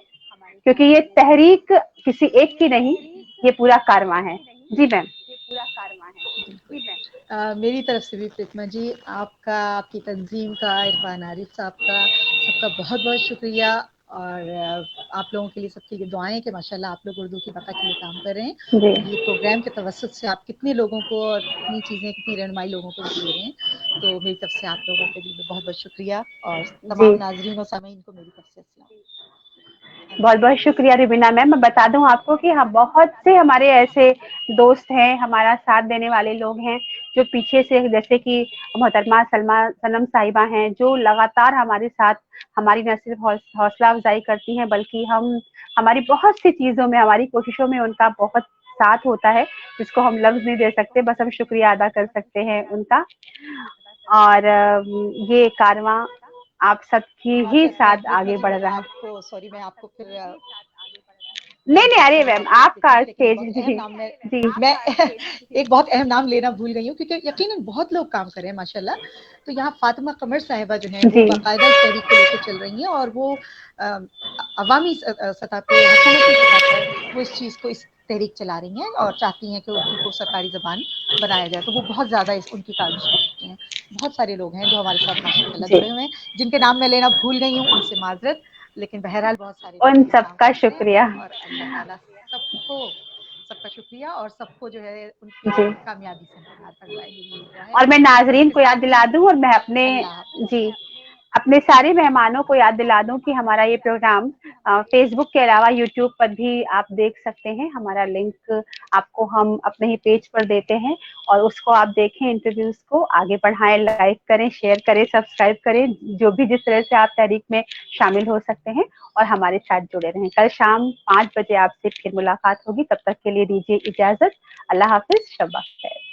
کیونکہ یہ تحریک کسی ایک کی نہیں, یہ پورا کارواں ہے. جی میم. میری طرف سے بھی پرتما جی, آپ کا, آپ کی تنظیم کا, عرفان عارف صاحب کا, سب کا بہت بہت شکریہ. اور آپ لوگوں کے لیے سب کی دعائیں کہ ماشاءاللہ آپ لوگ اردو کی بقا کے لیے کام کر رہے ہیں, جی اور یہ پروگرام کے توسط سے آپ کتنے لوگوں کو اور کتنی چیزیں, کتنی رہنمائی لوگوں کو دے رہے ہیں. تو میری طرف سے آپ لوگوں کے لیے بہت بہت شکریہ, اور جی, تمام ناظرین و سامعین کو میری طرف سے السلام. بہت بہت شکریہ روبینہ میم. میں بتا دوں آپ کو کہ ہم بہت سے ہمارے ایسے دوست ہیں, ہمارا ساتھ دینے والے لوگ ہیں جو پیچھے سے, جیسے کہ محترمہ صنم صاحبہ ہیں جو لگاتار ہمارے ساتھ ہماری نہ صرف حوصلہ افزائی کرتی ہیں بلکہ ہماری بہت سی چیزوں میں, ہماری کوششوں میں ان کا بہت ساتھ ہوتا ہے جس کو ہم لفظ نہیں دے سکتے, بس ہم شکریہ ادا کر سکتے ہیں ان کا. اور یہ کارواں آپ سب کی ہی معذرت میم, ساتھ پرتما آگے جی بڑھ میں رہا ہے. آپ کو, سوری, میں آپ کو پھر نہیں نہیں, انٹرپٹ ارے کروں میم آپ کو آپ پرتما کا جی, لیکن ایک اسٹیج. بہت اہم جی نام جی میں ایک بہت اہم نام لینا بھول گئی ہوں کیونکہ یقیناً بہت لوگ کام کرے ہیں ماشاءاللہ. تو یہاں فاطمہ قمر صاحبہ جو ہیں وہ جی باقاعدہ اس تحریک کو لے کے چل رہی ہیں, اور وہ عوامی سطح پہ, حکومتی سطح پر وہ اس چیز کو, اس تحریک چلا رہی ہیں اور چاہتی ہیں کہ اردو کو سرکاری زبان بنایا جائے، تو وہ بہت زیادہ ان کی کاوش کرتی ہیں. بہت سارے لوگ ہیں جو ہمارے ساتھ ماشاء اللہ جی، جڑے ہوئے ہیں، جن کے نام میں لینا بھول گئی ہوں، ان سے معذرت، لیکن بہرحال بہت سارے جو ان میرے سب کام کا کرتے ہیں. شکریہ. اور اللہ تعالیٰ سب کا شکریہ اور سب کو جو ہے ان کی جی، کامیابی سے ہمکنار فرمائے، یہی دعا ہے. اور میں اور اس ناظرین کے کو یاد ساتھ دلا ہی دوں اور میں اپنے اللہ حافظ. جی اپنے سارے مہمانوں کو یاد دلا دوں کہ ہمارا یہ پروگرام فیس بک کے علاوہ یوٹیوب پر بھی آپ دیکھ سکتے ہیں. ہمارا لنک آپ کو ہم اپنے ہی پیج پر دیتے ہیں اور اس کو آپ دیکھیں، انٹرویوز کو آگے بڑھائیں، لائک کریں، شیئر کریں، سبسکرائب کریں، جو بھی جس طرح سے آپ تحریک میں شامل ہو سکتے ہیں اور ہمارے ساتھ جڑے رہیں. کل شام 5 بجے آپ سے پھر ملاقات ہوگی، تب تک کے لیے دیجیے اجازت. اللہ حافظ، شب بخیر.